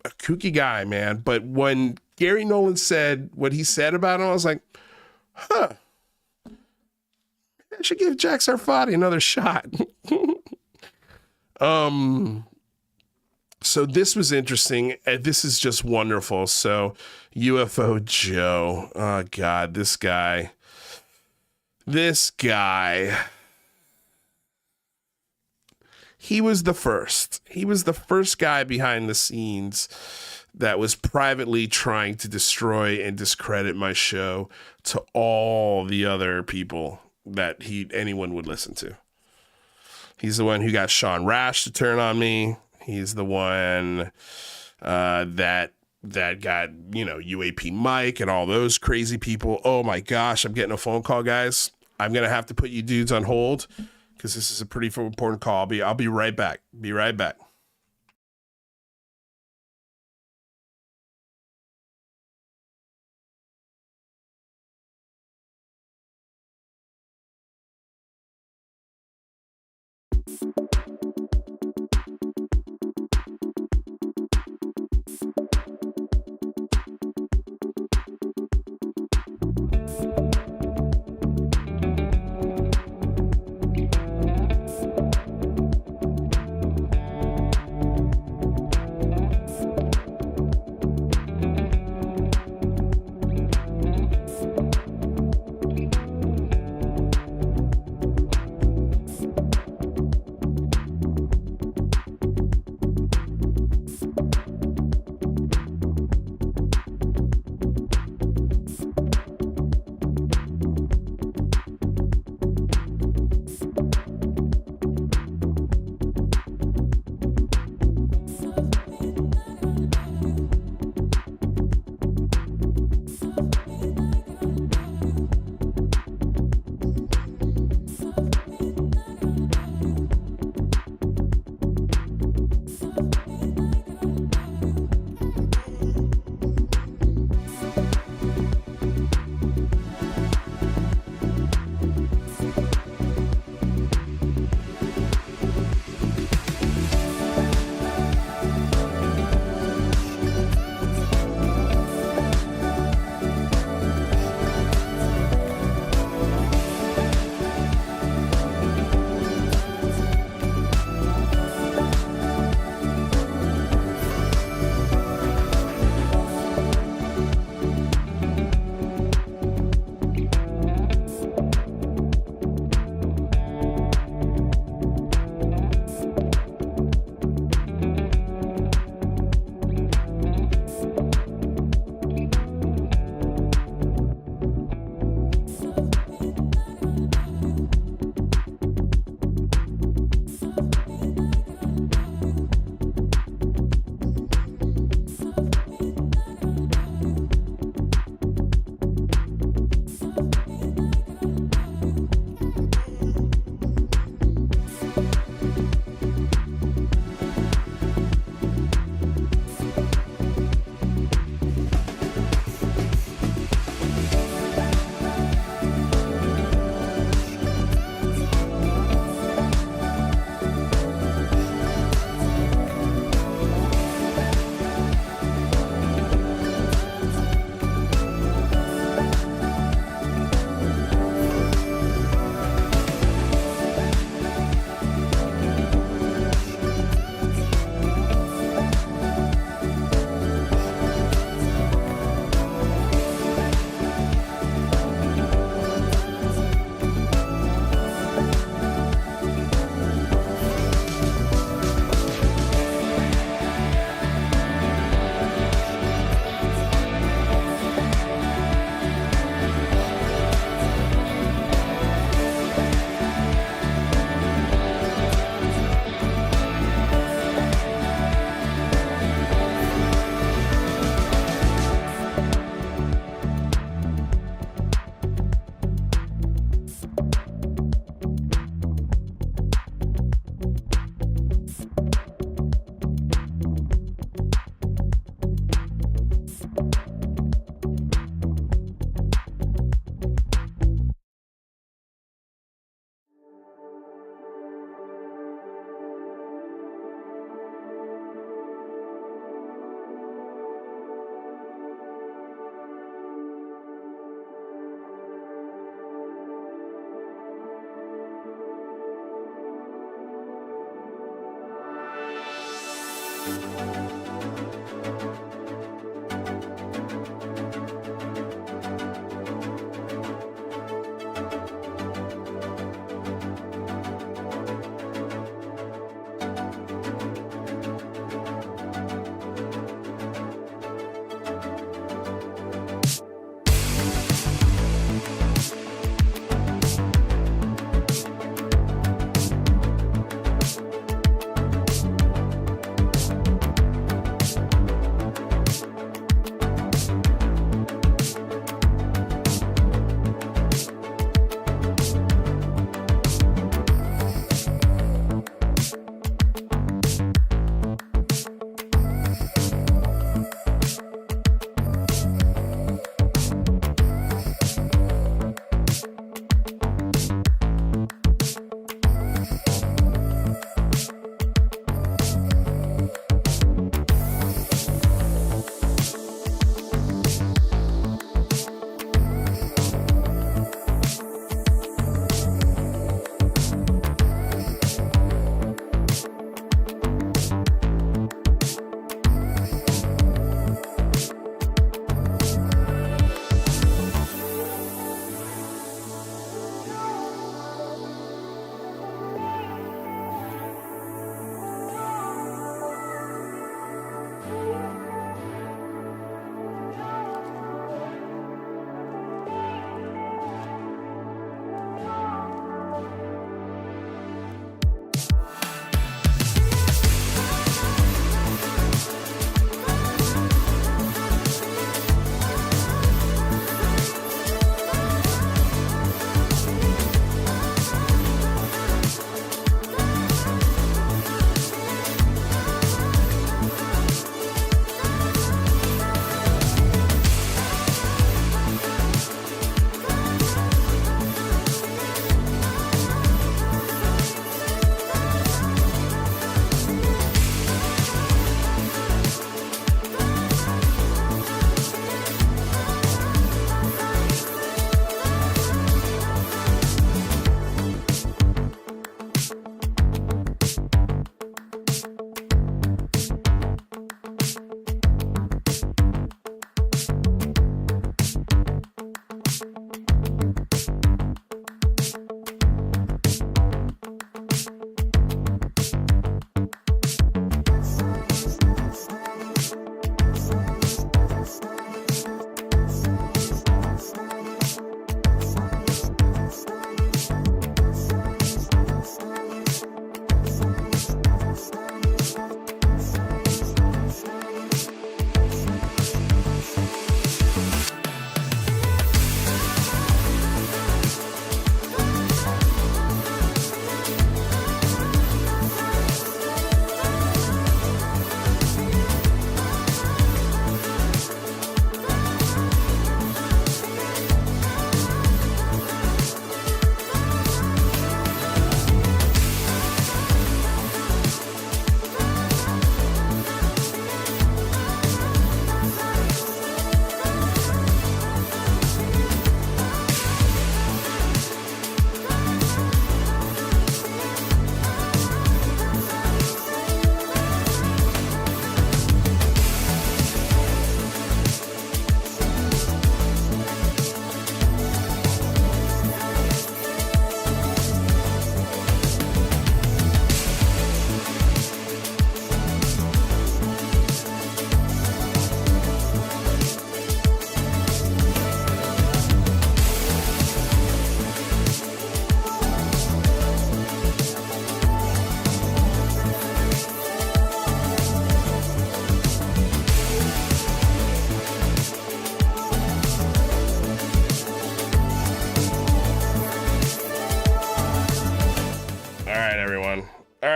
kooky guy, man. But when Gary Nolan said what he said about him, I was like, huh, I should give Jack Sarfati another shot. So this was interesting. This is just wonderful. So UFO Joe, oh God, this guy, he was the first. He was the first guy behind the scenes that was privately trying to destroy and discredit my show to all the other people that anyone would listen to. He's the one who got Sean Rash to turn on me. He's the one that got, UAP Mike and all those crazy people. Oh my gosh, I'm getting a phone call, guys. I'm going to have to put you dudes on hold because this is a pretty important call. I'll be right back. Be right back.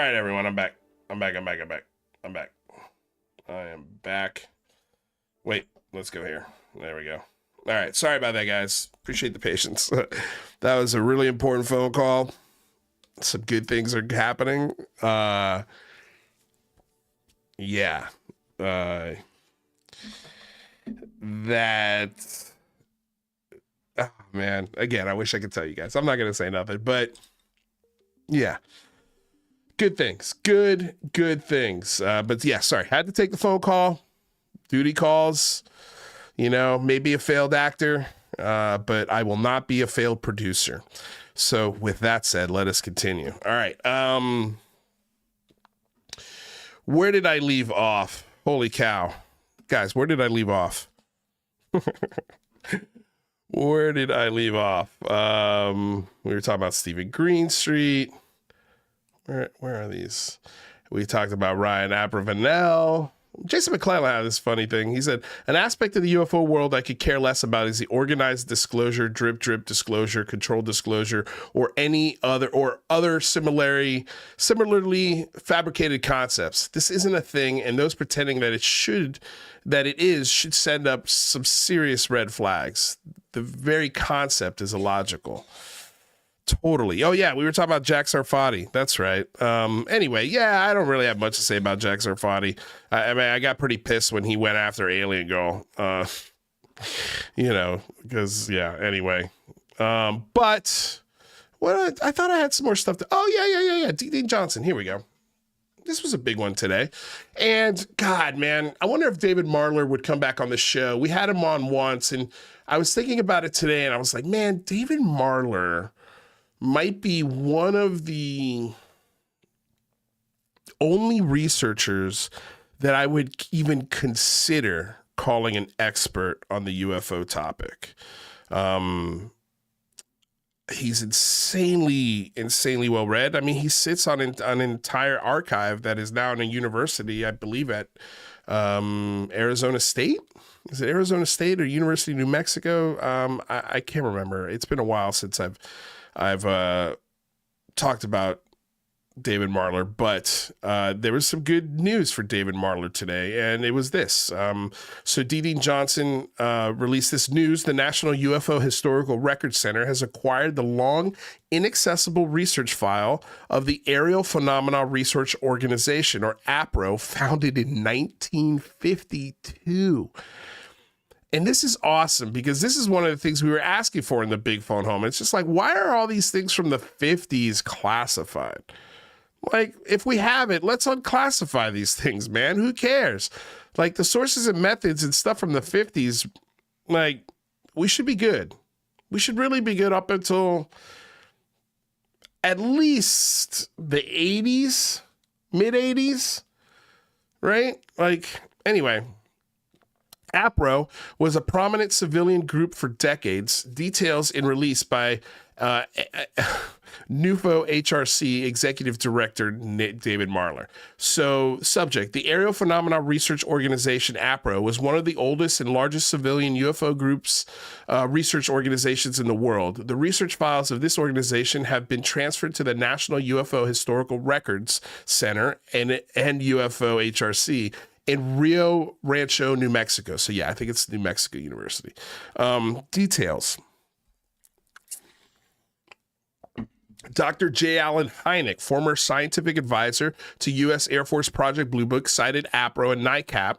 right, everyone. I'm back. I'm back. I am back. Wait, let's go here. There we go. All right. Sorry about that, guys. Appreciate the patience. That was a really important phone call. Some good things are happening. Yeah. That. Oh, man. Again, I wish I could tell you guys. I'm not going to say nothing, but yeah. Good things. Good things. But yeah, sorry. Had to take the phone call. Duty calls. You know, maybe a failed actor, but I will not be a failed producer. So with that said, let us continue. All right. Where did I leave off? Holy cow. Guys, where did I leave off? Where did I leave off? We were talking about Stephen Greenstreet. Where are these? We talked about Ryan Abravanel. Jason McClellan had this funny thing. He said, an aspect of the UFO world I could care less about is the organized disclosure, drip disclosure, controlled disclosure, or any other similarly fabricated concepts. This isn't a thing, and those pretending that it is should send up some serious red flags. The very concept is illogical. Totally. Oh, yeah. We were talking about Jack Sarfati. That's right. Anyway, yeah, I don't really have much to say about Jack Sarfati. I mean, I got pretty pissed when he went after Alien Girl. You know, because, yeah, anyway. But what I thought I had some more stuff to. Oh, yeah. Dean Johnson. Here we go. This was a big one today. And God, man, I wonder if David Marler would come back on the show. We had him on once, and I was thinking about it today, and I was like, man, David Marler might be one of the only researchers that I would even consider calling an expert on the UFO topic. He's insanely well read. I mean, he sits on an entire archive that is now in a university, I believe at Arizona State. Is it Arizona State or University of New Mexico? I can't remember. It's been a while since I've talked about David Marler, but there was some good news for David Marler today, and it was this. So Dean Johnson released this news. The National UFO Historical Records Center has acquired the long, inaccessible research file of the Aerial Phenomena Research Organization, or APRO, founded in 1952. And this is awesome because this is one of the things we were asking for in the Big Phone Home. It's just like, why are all these things from the 50s classified? Like, if we have it, let's unclassify these things, man. Who cares? Like, the sources and methods and stuff from the 50s, like, we should be good. We should really be good up until at least the 80s, mid 80s, right? Like, anyway. APRO was a prominent civilian group for decades. Details in release by NUFO HRC Executive Director David Marler. So, subject: the Aerial Phenomena Research Organization, APRO, was one of the oldest and largest civilian UFO groups research organizations in the world. The research files of this organization have been transferred to the National UFO Historical Records Center and UFO HRC in Rio Rancho, New Mexico. So yeah, I think it's New Mexico University. Details. Dr. J. Allen Hynek, former scientific advisor to U.S. Air Force Project Blue Book, cited APRO and NICAP.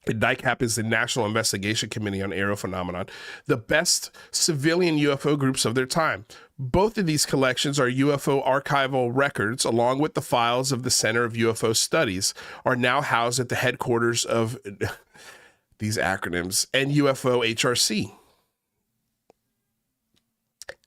And NICAP is the National Investigation Committee on Aerial Phenomenon, the best civilian UFO groups of their time. Both of these collections are UFO archival records, along with the files of the Center of UFO Studies, are now housed at the headquarters of these acronyms and UFO HRC.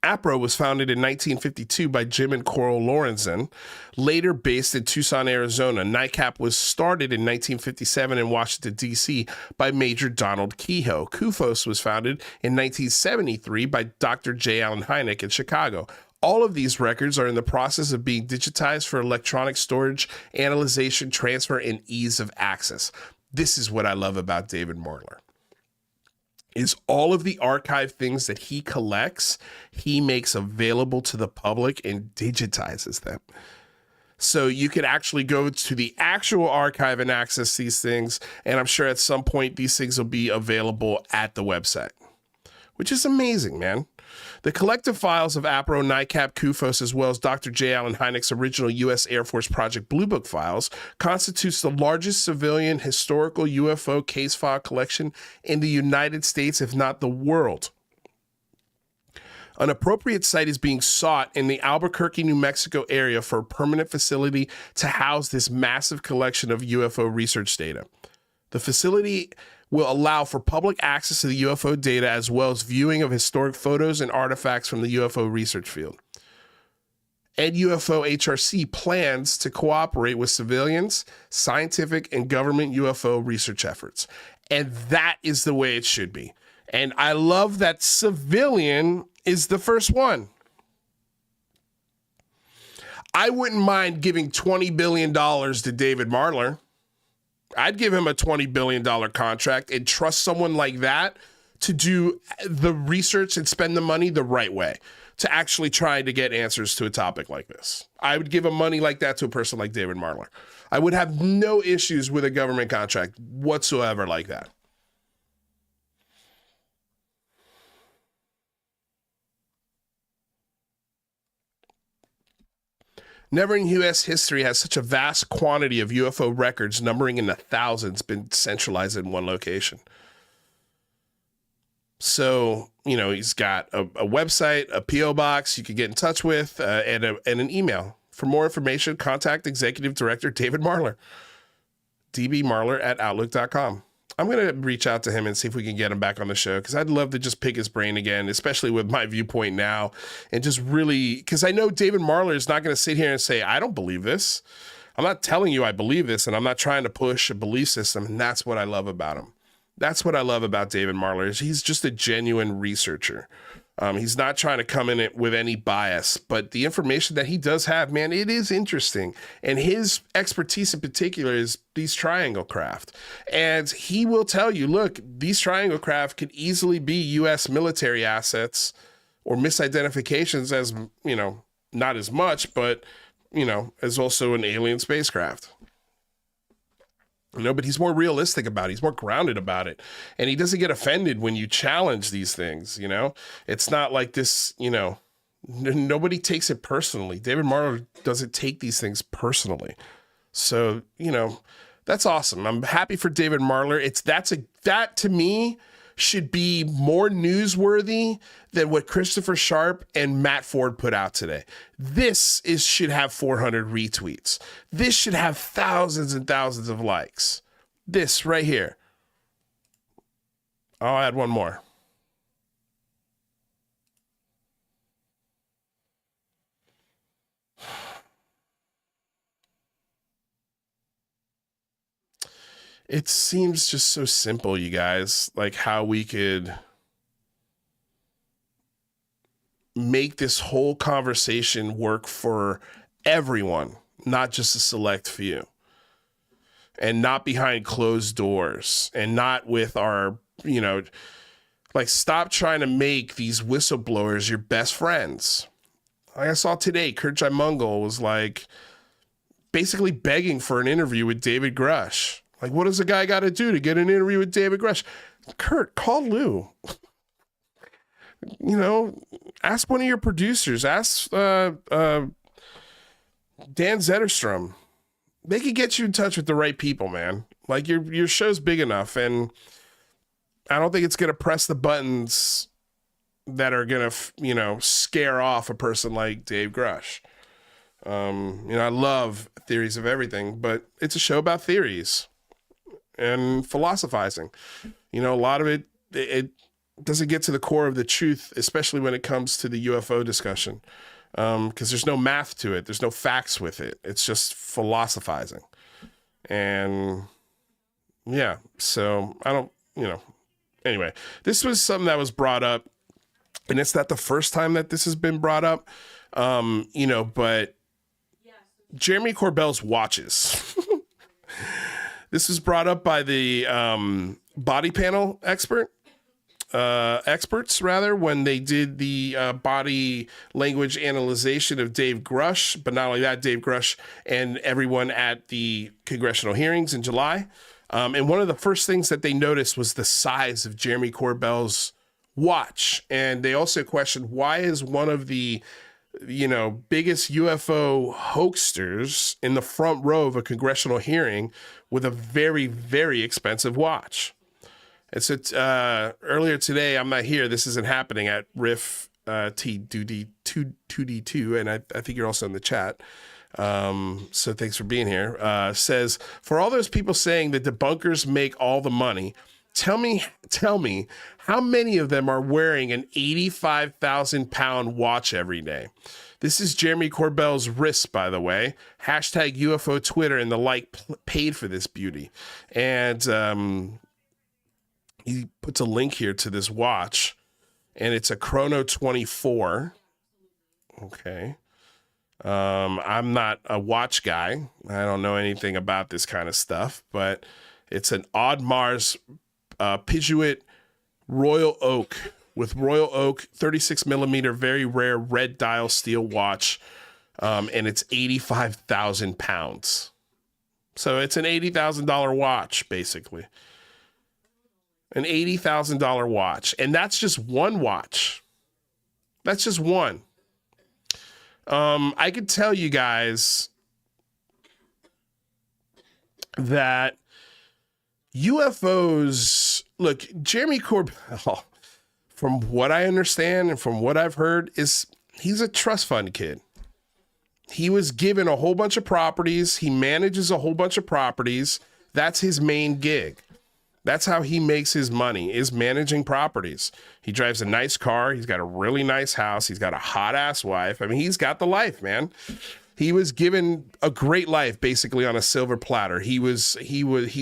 APRO was founded in 1952 by Jim and Coral Lorenzen, later based in Tucson, Arizona. NICAP was started in 1957 in Washington, D.C. by Major Donald Kehoe. CUFOS was founded in 1973 by Dr. J. Allen Hynek in Chicago. All of these records are in the process of being digitized for electronic storage, analyzation, transfer, and ease of access. This is what I love about David Marler. Is all of the archive things that he collects, he makes available to the public and digitizes them. So you could actually go to the actual archive and access these things. And I'm sure at some point these things will be available at the website, which is amazing, man. The collective files of APRO, NICAP, CUFOS, as well as Dr. J. Allen Hynek's original U.S. Air Force Project Blue Book files constitutes the largest civilian historical UFO case file collection in the United States, if not the world. An appropriate site is being sought in the Albuquerque, New Mexico area for a permanent facility to house this massive collection of UFO research data. The facility will allow for public access to the UFO data as well as viewing of historic photos and artifacts from the UFO research field. EdUFO HRC plans to cooperate with civilians, scientific, and government UFO research efforts. And that is the way it should be. And I love that civilian is the first one. I wouldn't mind giving $20 billion to David Marler. I'd give him a $20 billion contract and trust someone like that to do the research and spend the money the right way to actually try to get answers to a topic like this. I would give him money like that to a person like David Marler. I would have no issues with a government contract whatsoever like that. Never in U.S. history has such a vast quantity of UFO records numbering in the thousands been centralized in one location. So, you know, he's got a website, a P.O. box you could get in touch with, and an email. For more information, contact Executive Director David Marler, dbmarler@outlook.com. I'm going to reach out to him and see if we can get him back on the show, because I'd love to just pick his brain again, especially with my viewpoint now, and just really, because I know David Marler is not going to sit here and say, I don't believe this. I'm not telling you I believe this, and I'm not trying to push a belief system, and that's what I love about him. That's what I love about David Marler, is he's just a genuine researcher. He's not trying to come in it with any bias, but the information that he does have, man, it is interesting. And his expertise in particular is these triangle craft. And he will tell you, look, these triangle craft could easily be U.S. military assets or misidentifications, as, you know, not as much, but, you know, as also an alien spacecraft. You know, but he's more realistic about it. He's more grounded about it. And he doesn't get offended when you challenge these things, you know? It's not like this, you know, nobody takes it personally. David Marler doesn't take these things personally. So, you know, that's awesome. I'm happy for David Marler. That to me should be more newsworthy than what Christopher Sharp and Matt Ford put out today. This should have 400 retweets. This should have thousands and thousands of likes. This right here. I'll add one more. It seems just so simple, you guys, like how we could make this whole conversation work for everyone, not just a select few, and not behind closed doors, and not with our, you know, like, stop trying to make these whistleblowers your best friends. Like I saw today, Kurt Mungle was like basically begging for an interview with David Grush. Like, what does a guy got to do to get an interview with David Grush? Kurt, call Lou. You know, ask one of your producers. Ask Dan Zetterstrom. They could get you in touch with the right people, man. Like, your show's big enough, and I don't think it's going to press the buttons that are going to, you know, scare off a person like Dave Grush. You know, I love theories of everything, but it's a show about theories and philosophizing. You know, a lot of it doesn't get to the core of the truth, especially when it comes to the UFO discussion, because there's no math to it. There's no facts with it. It's just philosophizing. And yeah, so I don't, you know, anyway, this was something that was brought up, and it's not the first time that this has been brought up, you know, but Jeremy Corbell's watches. This was brought up by the body panel expert. experts, rather, when they did the body language analyzation of Dave Grush. But not only that, Dave Grush and everyone at the congressional hearings in July. And one of the first things that they noticed was the size of Jeremy Corbell's watch. And they also questioned, why is one of the biggest UFO hoaxsters in the front row of a congressional hearing with a very, very expensive watch? And so earlier today, I'm not here. This isn't happening at Riff T2D2, and I think you're also in the chat. So thanks for being here. Says, for all those people saying that debunkers make all the money, tell me how many of them are wearing an 85,000 pound watch every day? This is Jeremy Corbell's wrist, by the way. Hashtag UFO Twitter and the like paid for this beauty. And he puts a link here to this watch, and it's a Chrono 24. Okay. I'm not a watch guy. I don't know anything about this kind of stuff, but it's an Audemars Piguet Royal Oak with Royal Oak 36 millimeter, very rare red dial steel watch. And it's 85,000 pounds. So it's an $80,000 watch, basically. An $80,000 watch. And that's just one watch. That's just one. I could tell you guys that UFOs, look, Jeremy Corbell, from what I understand and from what I've heard, he's a trust fund kid. He was given a whole bunch of properties. He manages a whole bunch of properties. That's his main gig. That's how he makes his money, is managing properties. He drives a nice car. He's got a really nice house. He's got a hot ass wife. I mean, he's got the life, man. He was given a great life, basically on a silver platter. He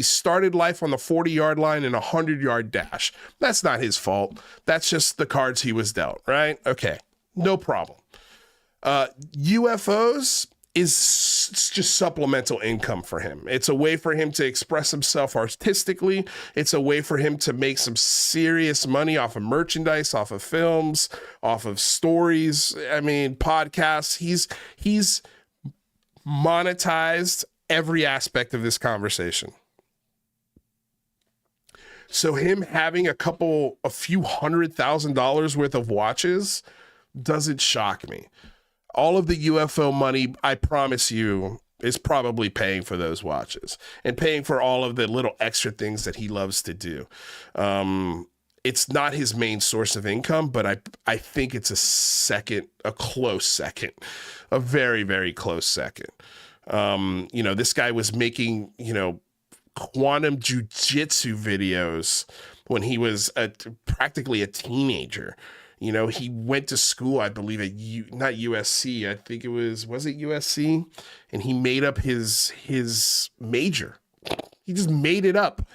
started life on the 40-yard line in a 100-yard dash. That's not his fault. That's just the cards he was dealt, right? Okay, no problem. UFOs is just supplemental income for him. It's a way for him to express himself artistically. It's a way for him to make some serious money off of merchandise, off of films, off of stories. I mean, podcasts. He's monetized every aspect of this conversation. So him having a few $100,000 worth of watches doesn't shock me. All of the UFO money, I promise you, is probably paying for those watches and paying for all of the little extra things that he loves to do. It's not his main source of income, but I think it's a close second, a very, very close second. This guy was making, quantum jujitsu videos when he was practically a teenager. He went to school, I believe, at not USC. I think it was it USC? And he made up his major. He just made it up.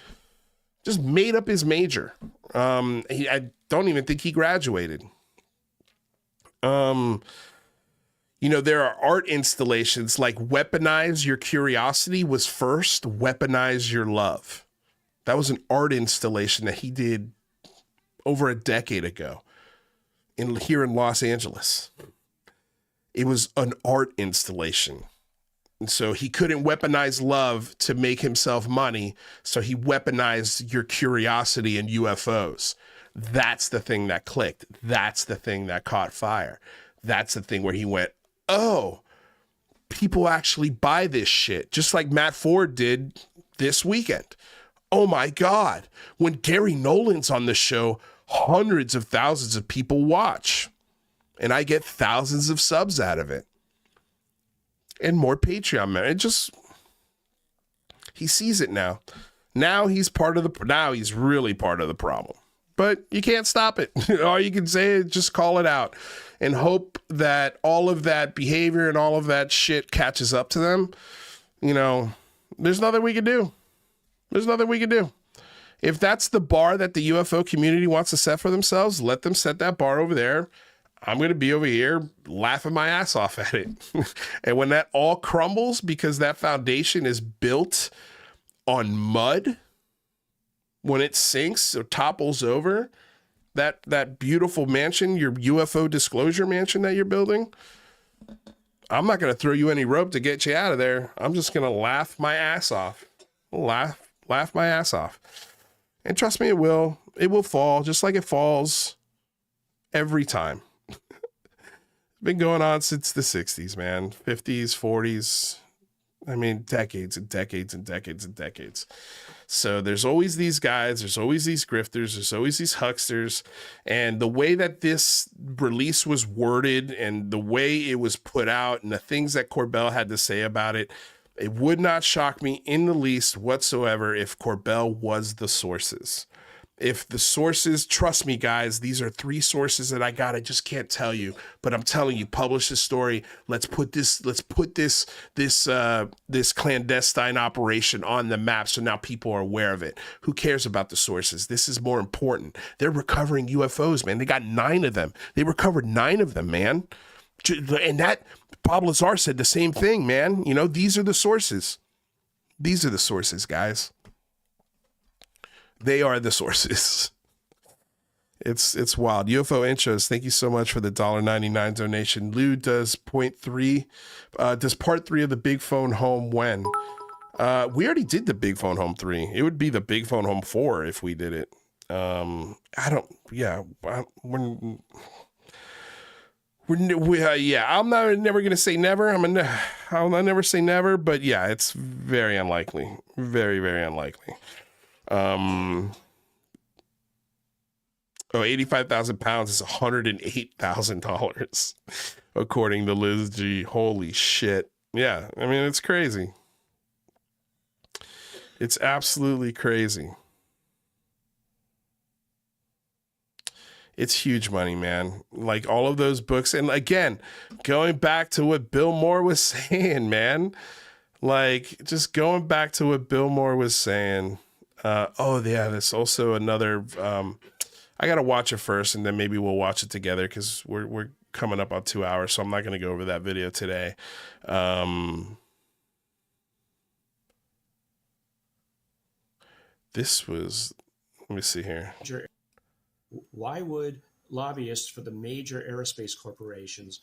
Just made up his major. I don't even think he graduated. There are art installations like Weaponize Your Curiosity was first, Weaponize Your Love. That was an art installation that he did over a decade ago. Here in Los Angeles. It was an art installation. And so he couldn't weaponize love to make himself money. So he weaponized your curiosity and UFOs. That's the thing that clicked. That's the thing that caught fire. That's the thing where he went, oh, people actually buy this shit. Just like Matt Ford did this weekend. Oh my God. When Gary Nolan's on the show, hundreds of thousands of people watch, and I get thousands of subs out of it and more Patreon members. He sees it now. Now he's really part of the problem, but you can't stop it. All you can say is just call it out and hope that all of that behavior and all of that shit catches up to them. There's nothing we can do. If that's the bar that the UFO community wants to set for themselves, let them set that bar over there. I'm going to be over here laughing my ass off at it. And when that all crumbles because that foundation is built on mud, when it sinks or topples over, that beautiful mansion, your UFO disclosure mansion that you're building, I'm not going to throw you any rope to get you out of there. I'm just going to laugh my ass off. Laugh my ass off. And trust me, it will fall just like it falls every time. It's been going on since the 60s, man. 50s, 40s. I mean, decades and decades and decades and decades. So there's always these guys, there's always these grifters, there's always these hucksters. And the way that this release was worded and the way it was put out and the things that Corbell had to say about it, it would not shock me in the least whatsoever if Corbell was the sources. If the sources, trust me, guys, these are 3 sources that I got. I just can't tell you, but I'm telling you, publish this story. Let's put this clandestine operation on the map so now people are aware of it. Who cares about the sources? This is more important. They're recovering UFOs, man. They got 9 of them. They recovered 9 of them, man. And that Bob Lazar said the same thing, man. You know, these are the sources. These are the sources, guys. They are the sources. It's wild. UFO intros. Thank you so much for the $1.99 donation. Lou does part 3 of the Big Phone Home when? We already did the Big Phone Home 3. It would be the Big Phone Home 4 if we did it. I'm never gonna say never. I'll never say never, but yeah, it's very unlikely. Very, very unlikely. 85,000 pounds is $108,000 according to Liz G. Holy shit. Yeah, I mean, it's crazy. It's absolutely crazy. It's huge money, man. Like all of those books. And again, going back to what Bill Moore was saying, man, like just going back to what Bill Moore was saying. There's also another, I got to watch it first and then maybe we'll watch it together because we're coming up on 2 hours. So I'm not going to go over that video today. This was, let me see here. Why would lobbyists for the major aerospace corporations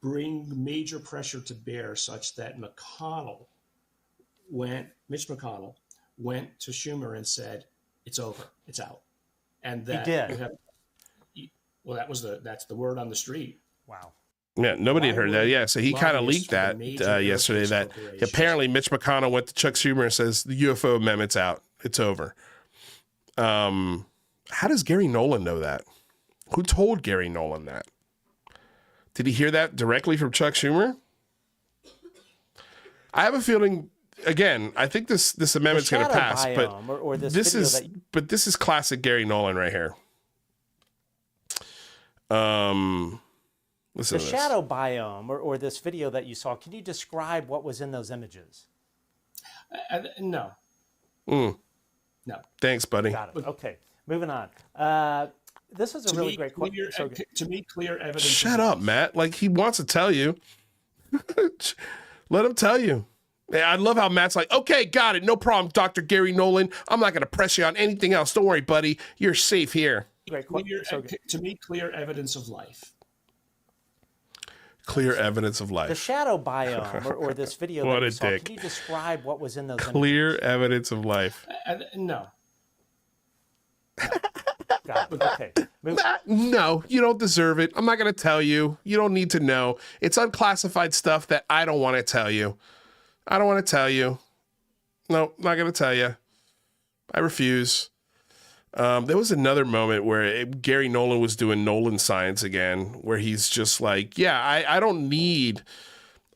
bring major pressure to bear such that Mitch McConnell went to Schumer and said, it's over, it's out. And that he did. That's the word on the street. Wow. Yeah, nobody had heard that. Yeah, so he kind of leaked that yesterday that apparently Mitch McConnell went to Chuck Schumer and says the UFO amendment's out. It's over. How does Gary Nolan know that? Who told Gary Nolan that? Did he hear that directly from Chuck Schumer? I have a feeling, again, I think this amendment's going to pass, but this is classic Gary Nolan right here. Listen the shadow biome or this video that you saw, can you describe what was in those images? No. No. Thanks, buddy. Got it. Okay. Moving on. This is a really great question. To me, clear evidence. Shut up, Matt. Like he wants to tell you. Let him tell you. I love how Matt's like, okay, got it. No problem, Dr. Gary Nolan. I'm not going to press you on anything else. Don't worry, buddy. You're safe here. To me, clear evidence of life. Clear evidence of life. The shadow biome or this video that you saw, can you describe what was in those clear images? Evidence of life. No. Got it. Okay. No, you don't deserve it. I'm not going to tell you. You don't need to know. It's unclassified stuff that I don't want to tell you. I don't want to tell you. No, not going to tell you. I refuse. There was another moment where Gary Nolan was doing Nolan science again, where he's just like, yeah, I don't need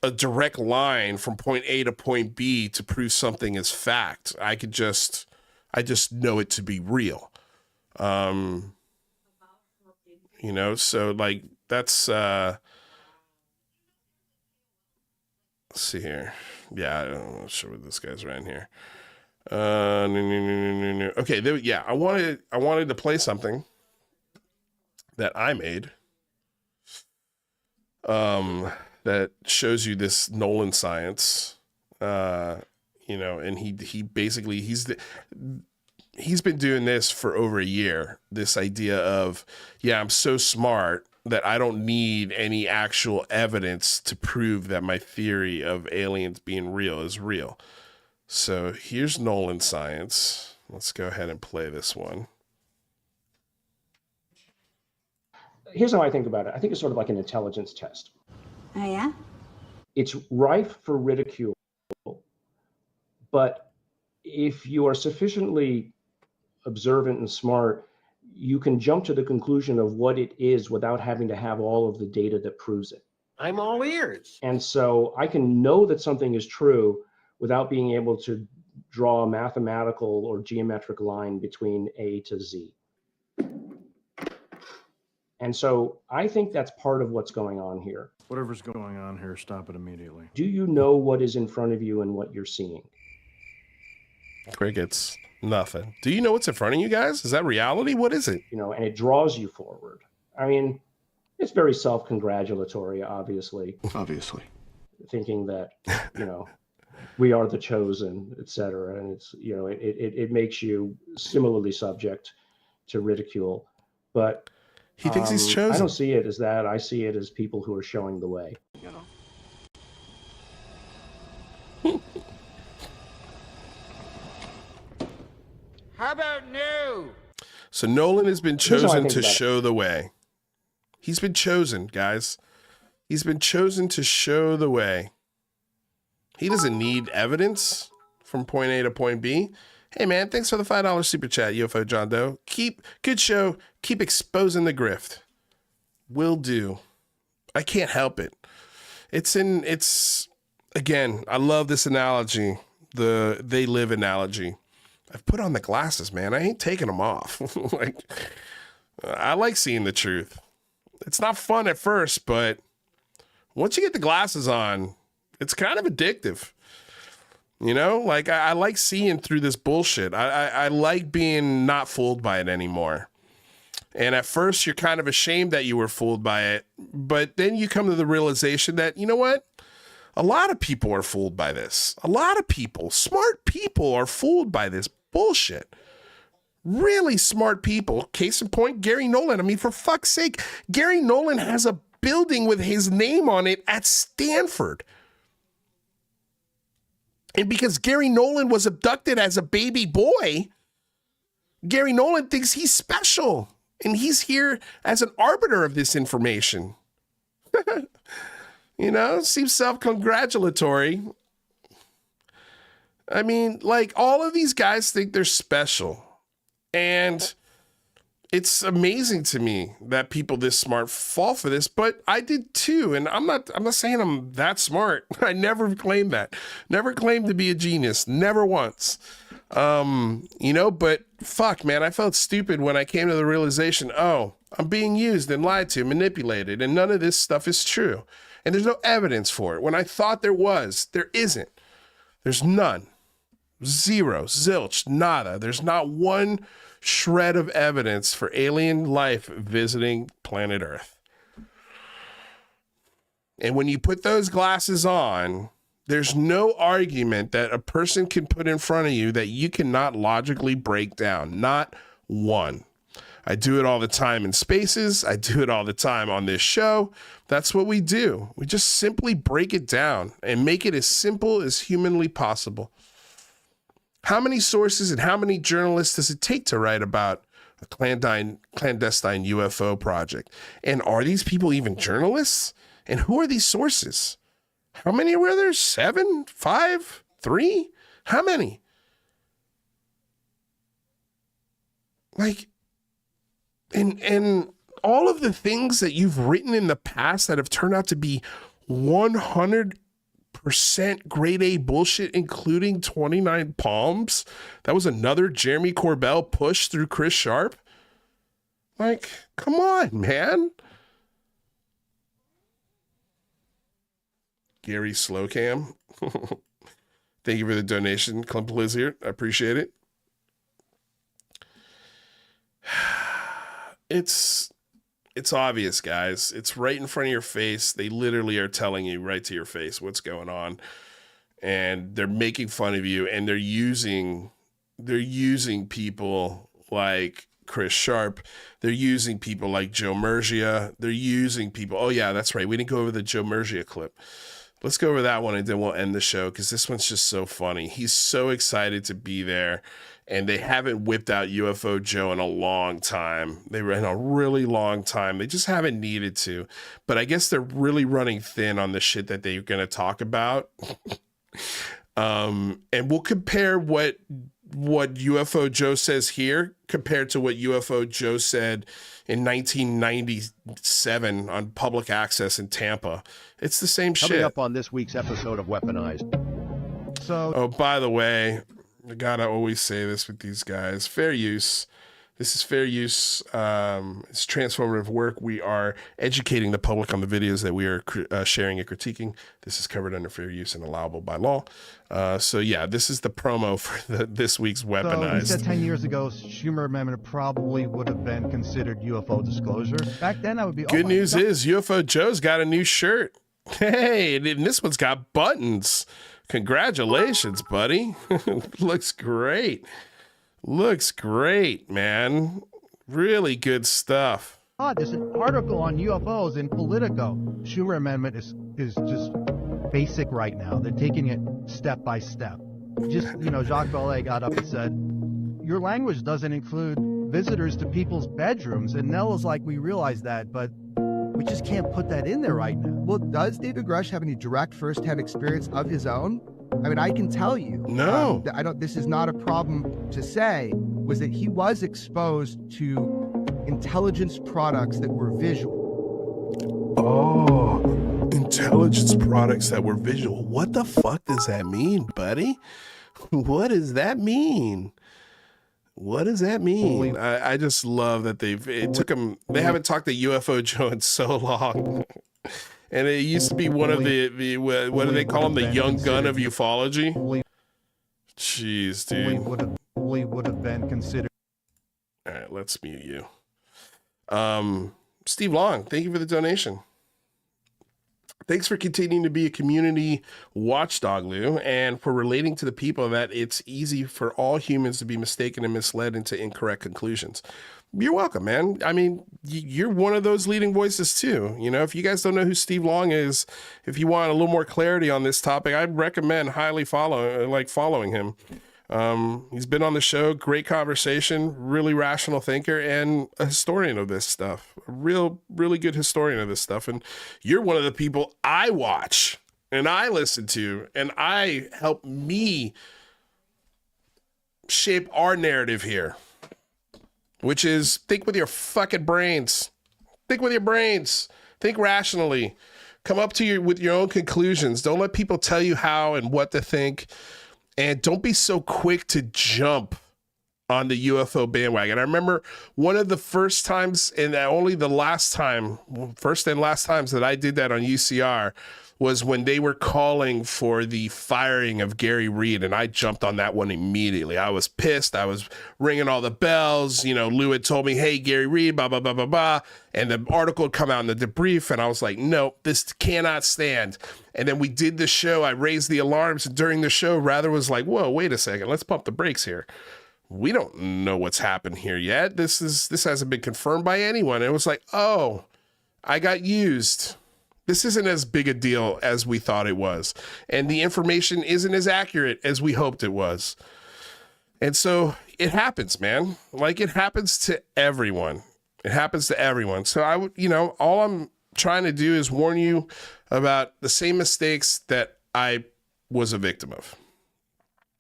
a direct line from point A to point B to prove something is fact. I just know it to be real. So like that's let's see here. Yeah, I'm not sure what this guy's right here. No. Okay, I wanted to play something that I made that shows you this Nolan science. And he basically he's been doing this for over a year. This idea of, yeah, I'm so smart that I don't need any actual evidence to prove that my theory of aliens being real is real. So here's Nolan science. Let's go ahead and play this one. Here's how I think about it. I think it's sort of like an intelligence test. Oh, yeah? It's rife for ridicule, but if you are sufficiently observant and smart, you can jump to the conclusion of what it is without having to have all of the data that proves it. I'm all ears. And so I can know that something is true without being able to draw a mathematical or geometric line between A to Z. And so I think that's part of what's going on here. Whatever's going on here, stop it immediately. Do you know what is in front of you and what you're seeing? Crickets. Nothing. Do you know what's in front of you guys? Is that reality? What is it? You know, and it draws you forward. I mean, it's very self-congratulatory, obviously. Obviously. Thinking that, you know, we are the chosen, et cetera. And it's, you know, it makes you similarly subject to ridicule. But he thinks he's chosen. I don't see it as that. I see it as people who are showing the way. You know. How about no? So Nolan has been Here's how I chosen think to about it. show the way. He's been chosen, guys. He's been chosen to show the way. He doesn't need evidence from point A to point B. Hey, man, thanks for the $5 super chat, UFO John Doe. Good show. Keep exposing the grift. Will do. I can't help it. Again, I love this analogy, the they live analogy. I've put on the glasses, man. I ain't taking them off. I like seeing the truth. It's not fun at first, but once you get the glasses on, it's kind of addictive. You know, like I like seeing through this bullshit. I like being not fooled by it anymore. And at first you're kind of ashamed that you were fooled by it, but then you come to the realization that, you know what? A lot of people are fooled by this. A lot of people, smart people, are fooled by this bullshit. Really smart people. Case in point, Gary Nolan. I mean, for fuck's sake, Gary Nolan has a building with his name on it at Stanford. And because Gary Nolan was abducted as a baby boy, Gary Nolan thinks he's special. And he's here as an arbiter of this information. You know, seems self-congratulatory. I mean, like, all of these guys think they're special. And it's amazing to me that people this smart fall for this, but I did too. And I'm not saying I'm that smart. I never claimed that. Never claimed to be a genius. Never once. You know, but fuck, man, I felt stupid when I came to the realization, oh, I'm being used and lied to, manipulated, and none of this stuff is true. And there's no evidence for it. When I thought there was, there isn't. There's none. Zero, zilch, nada. There's not one shred of evidence for alien life visiting planet Earth. And when you put those glasses on, there's no argument that a person can put in front of you that you cannot logically break down. Not one. I do it all the time in spaces. I do it all the time on this show. That's what we do. We just simply break it down and make it as simple as humanly possible. How many sources and how many journalists does it take to write about a clandestine UFO project? And are these people even journalists? And who are these sources? How many were there? 7, 5, 3? How many? Like, and all of the things that you've written in the past that have turned out to be 100% grade A bullshit, including 29 Palms. That was another Jeremy Corbell push through Chris Sharp. Like, come on, man. Gary Slowcam. Thank you for the donation, Clump Lizard. I appreciate it. It's obvious, guys. It's right in front of your face. They literally are telling you right to your face what's going on. And they're making fun of you, and they're using they're using people like Chris Sharp. They're using people like Joe Murgia. They're using people. Oh yeah, that's right. We didn't go over the Joe Murgia clip. Let's go over that one and then we'll end the show because this one's just so funny. He's so excited to be there, and they haven't whipped out UFO Joe in a long time. They were in a really long time. They just haven't needed to. But I guess they're really running thin on the shit that they're going to talk about. And we'll compare what UFO Joe says here compared to what UFO Joe said in 1997 on public access in Tampa. It's the same shit. Coming up on this week's episode of Weaponized. Oh, by the way, I gotta always say this with these guys. Fair use. This is fair use. It's transformative work. We are educating the public on the videos that we are sharing and critiquing. This is covered under fair use and allowable by law. So yeah, this is the promo for this week's Weaponized. So you said 10 years ago, Schumer Amendment probably would have been considered UFO disclosure. Back then, I would be. Good news is UFO Joe's got a new shirt. Hey, and this one's got buttons. Congratulations, buddy. Looks great. Looks great, man. Really good stuff. There's an article on UFOs in Politico. Schumer Amendment is just basic right now. They're taking it step by step. Just, Jacques Vallée got up and said, your language doesn't include visitors to people's bedrooms. And Nell was like, we realize that, but we just can't put that in there right now. Well, does David Grush have any direct first-hand experience of his own? I mean, I can tell you. No. This is not a problem to say, was that he was exposed to intelligence products that were visual. Oh, intelligence products that were visual. What the fuck does that mean, buddy? What does that mean? What does that mean? I just love that they haven't talked to UFO Joe in so long. And it used to be one of the what do they call him? The young gun of ufology. Jeez, dude. Would have been considered. All right, let's mute you. Steve Long, thank you for the donation. Thanks for continuing to be a community watchdog, Lou, and for relating to the people that it's easy for all humans to be mistaken and misled into incorrect conclusions. You're welcome, man. I mean, you're one of those leading voices too. If you guys don't know who Steve Long is, if you want a little more clarity on this topic, I'd recommend highly following him. He's been on the show, great conversation, really rational thinker, and a historian of this stuff. A really good historian of this stuff. And you're one of the people I watch and I listen to, and I help me shape our narrative here, which is think with your fucking brains. Think with your brains. Think rationally. Come up to with your own conclusions. Don't let people tell you how and what to think. And don't be so quick to jump on the UFO bandwagon. I remember one of the first times, and only the first and last times that I did that on UCR was when they were calling for the firing of Gary Reed, and I jumped on that one immediately. I was pissed. I was ringing all the bells. Lou had told me, hey, Gary Reed, blah, blah, blah, blah, blah. And the article had come out in the debrief, and I was like, no, this cannot stand. And then we did the show. I raised the alarms, and during the show, Rather was like, whoa, wait a second. Let's pump the brakes here. We don't know what's happened here yet. This hasn't been confirmed by anyone. And it was like, oh, I got used. This isn't as big a deal as we thought it was. And the information isn't as accurate as we hoped it was. And so it happens, man. Like, it happens to everyone. It happens to everyone. So I would, all I'm trying to do is warn you about the same mistakes that I was a victim of,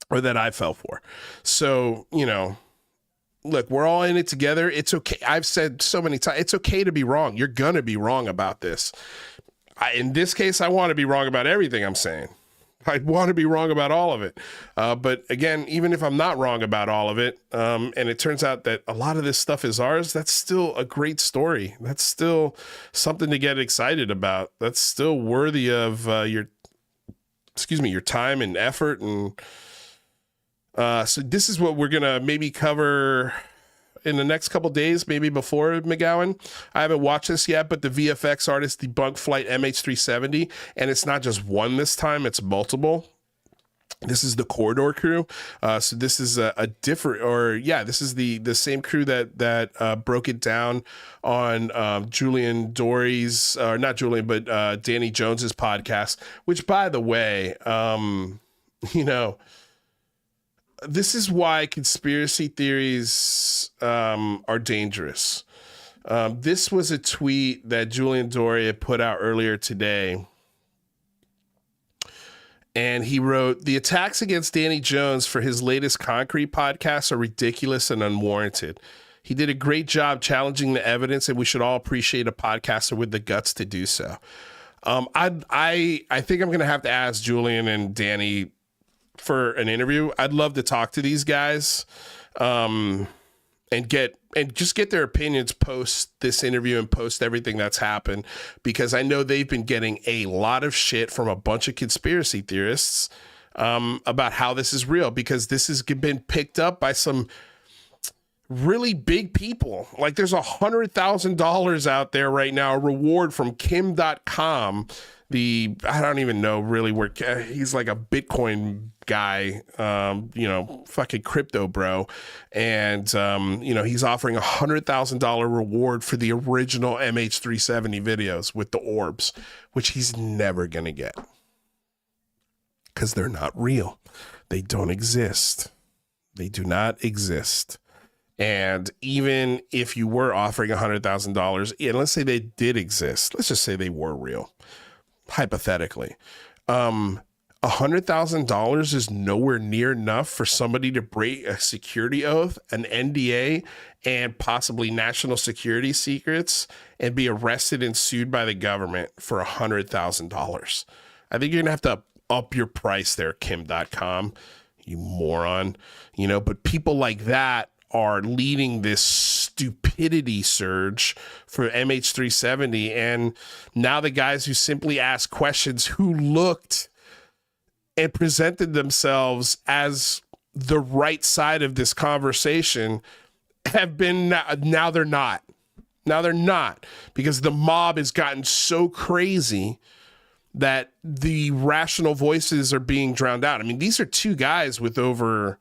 or that I fell for. So, look, we're all in it together. It's okay. I've said so many times, it's okay to be wrong. You're going to be wrong about this. In this case, I want to be wrong about everything I'm saying. I want to be wrong about all of it. But again, even if I'm not wrong about all of it, and it turns out that a lot of this stuff is ours, that's still a great story. That's still something to get excited about. That's still worthy of your time and effort. And so this is what we're going to maybe cover in the next couple days, maybe before McGowan. I haven't watched this yet, but the VFX artist debunked flight MH370, and it's not just one this time, it's multiple. This is the Corridor crew. So this is a different, or yeah, this is the same crew that broke it down on Julian Dory's, or not Julian, but Danny Jones's podcast. Which, by the way, you know, this is why conspiracy theories are dangerous. This was a tweet that Julian Dory had put out earlier today. And he wrote, "The attacks against Danny Jones for his latest Concrete podcast are ridiculous and unwarranted. He did a great job challenging the evidence, and we should all appreciate a podcaster with the guts to do so." I think I'm going to have to ask Julian and Danny for an interview. I'd love to talk to these guys and just get their opinions post this interview and post everything that's happened, because I know they've been getting a lot of shit from a bunch of conspiracy theorists about how this is real, because this has been picked up by some really big people. Like, there's $100,000 out there right now, a reward from Kim.com. I don't even know really where he's, like a Bitcoin guy, fucking crypto bro. And, he's offering $100,000 reward for the original MH370 videos with the orbs, which he's never going to get because they're not real. They don't exist. They do not exist. And even if you were offering $100,000, and let's say they did exist, let's just say they were real, hypothetically, $100,000 is nowhere near enough for somebody to break a security oath, an NDA, and possibly national security secrets, and be arrested and sued by the government for $100,000. I think you're gonna have to up your price there, Kim.com, you moron. But people like that are leading this stupidity surge for MH370. And now the guys who simply ask questions, who looked and presented themselves as the right side of this conversation, have been, now they're not. Now they're not, because the mob has gotten so crazy that the rational voices are being drowned out. I mean, these are two guys with over,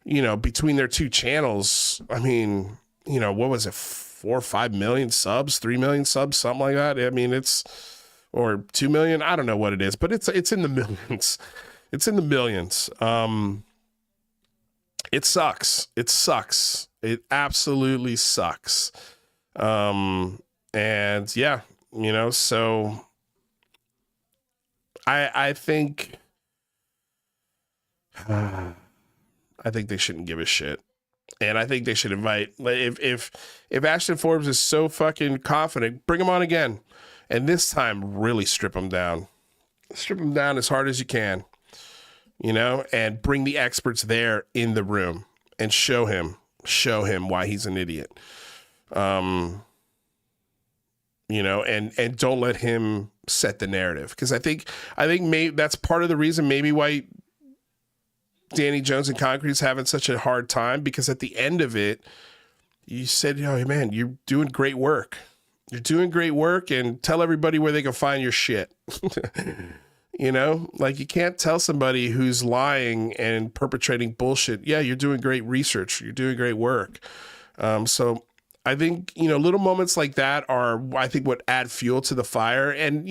between their two channels, I mean, what was it, 4 or 5 million subs, 3 million subs, something like that. I mean, or 2 million, I don't know what it is, but it's in the millions. It's in the millions. It sucks. It sucks. It absolutely sucks. And yeah, so I think they shouldn't give a shit. And I think they should invite, if Ashton Forbes is so fucking confident, bring him on again. And this time, really strip him down. Strip him down as hard as you can, and bring the experts there in the room and show him why he's an idiot. And don't let him set the narrative. Because I think maybe that's part of the reason maybe why Danny Jones and Concrete's having such a hard time, because at the end of it, you said, "Oh man, you're doing great work. You're doing great work, and tell everybody where they can find your shit." Like, you can't tell somebody who's lying and perpetrating bullshit, "Yeah, you're doing great research. You're doing great work." So I think, little moments like that are, I think, what add fuel to the fire. And,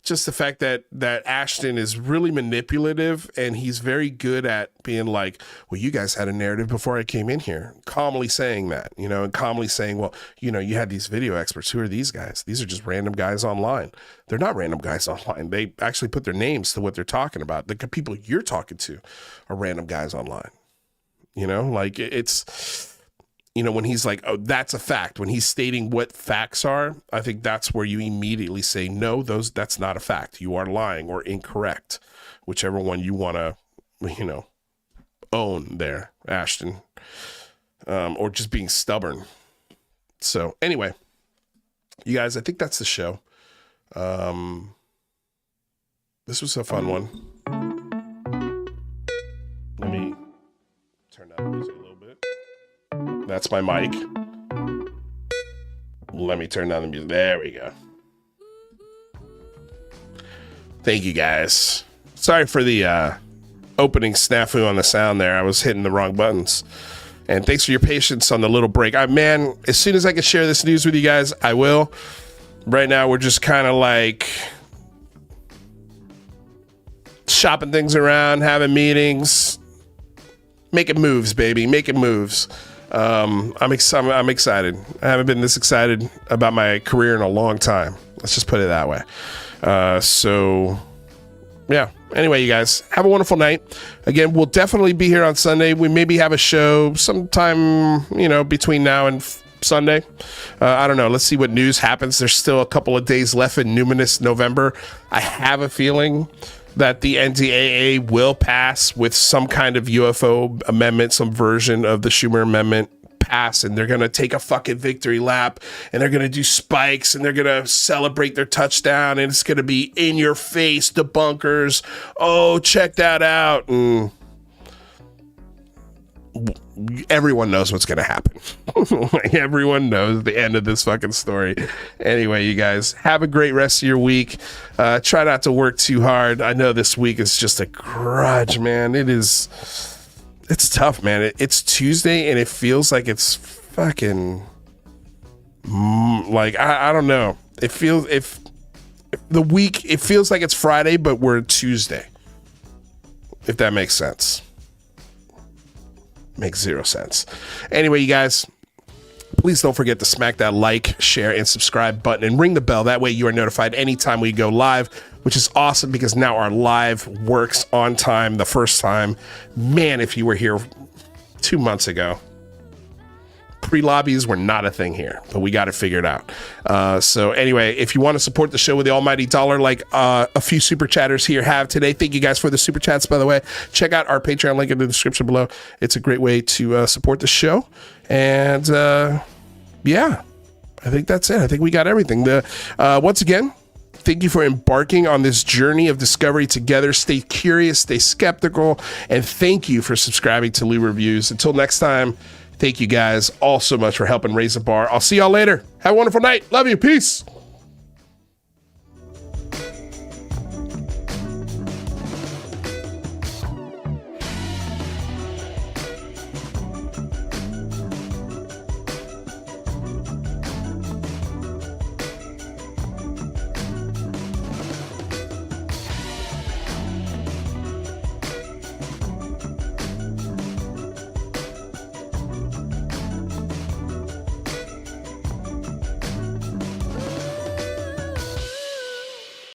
just the fact that Ashton is really manipulative, and he's very good at being like, "Well, you guys had a narrative before I came in here," calmly saying that, and calmly saying, "Well, you had these video experts. Who are these guys? These are just random guys online." They're not random guys online. They actually put their names to what they're talking about. The people you're talking to are random guys online. Like, it's, when he's like, "Oh, that's a fact," when he's stating what facts are, I think that's where you immediately say, "No, that's not a fact. You are lying or incorrect," whichever one you want to, own there, Ashton, or just being stubborn. So anyway, you guys, I think that's the show. This was a fun one. Let me turn down the music a little bit. That's my mic. Let me turn down the music. There we go. Thank you, guys. Sorry for the opening snafu on the sound there. I was hitting the wrong buttons. And thanks for your patience on the little break. Man, as soon as I can share this news with you guys, I will. Right now, we're just kind of like shopping things around, having meetings, making moves, baby, making moves. I'm excited. I haven't been this excited about my career in a long time. Let's just put it that way. So, yeah. Anyway, you guys, have a wonderful night. Again, we'll definitely be here on Sunday. We maybe have a show sometime, between now and Sunday. I don't know. Let's see what news happens. There's still a couple of days left in numinous November. I have a feeling that the NDAA will pass with some kind of UFO amendment, some version of the Schumer amendment pass, and they're going to take a fucking victory lap, and they're going to do spikes, and they're going to celebrate their touchdown, and it's going to be in your face, debunkers. Oh, check that out. And everyone knows what's going to happen. Everyone knows the end of this fucking story. Anyway, you guys, have a great rest of your week. Try not to work too hard. I know this week is just a grudge, man. It's tough, man. It's Tuesday, and it feels like it's fucking like I don't know. It feels it feels like it's Friday, but we're Tuesday. If that makes sense. Makes zero sense. Anyway, you guys, please don't forget to smack that like, share, and subscribe button and ring the bell. That way you are notified anytime we go live, which is awesome because now our live works on time the first time. Man, if you were here 2 months ago, pre-lobbies were not a thing here, but we got it figured out. So anyway, if you want to support the show with the almighty dollar, like a few super chatters here have today, thank you guys for the super chats, by the way. Check out our Patreon link in the description below. It's a great way to support the show. And yeah, I think that's it. I think we got everything. Once again, thank you for embarking on this journey of discovery together. Stay curious, stay skeptical, and thank you for subscribing to Lou Reviews. Until next time, thank you guys all so much for helping raise the bar. I'll see y'all later. Have a wonderful night. Love you. Peace.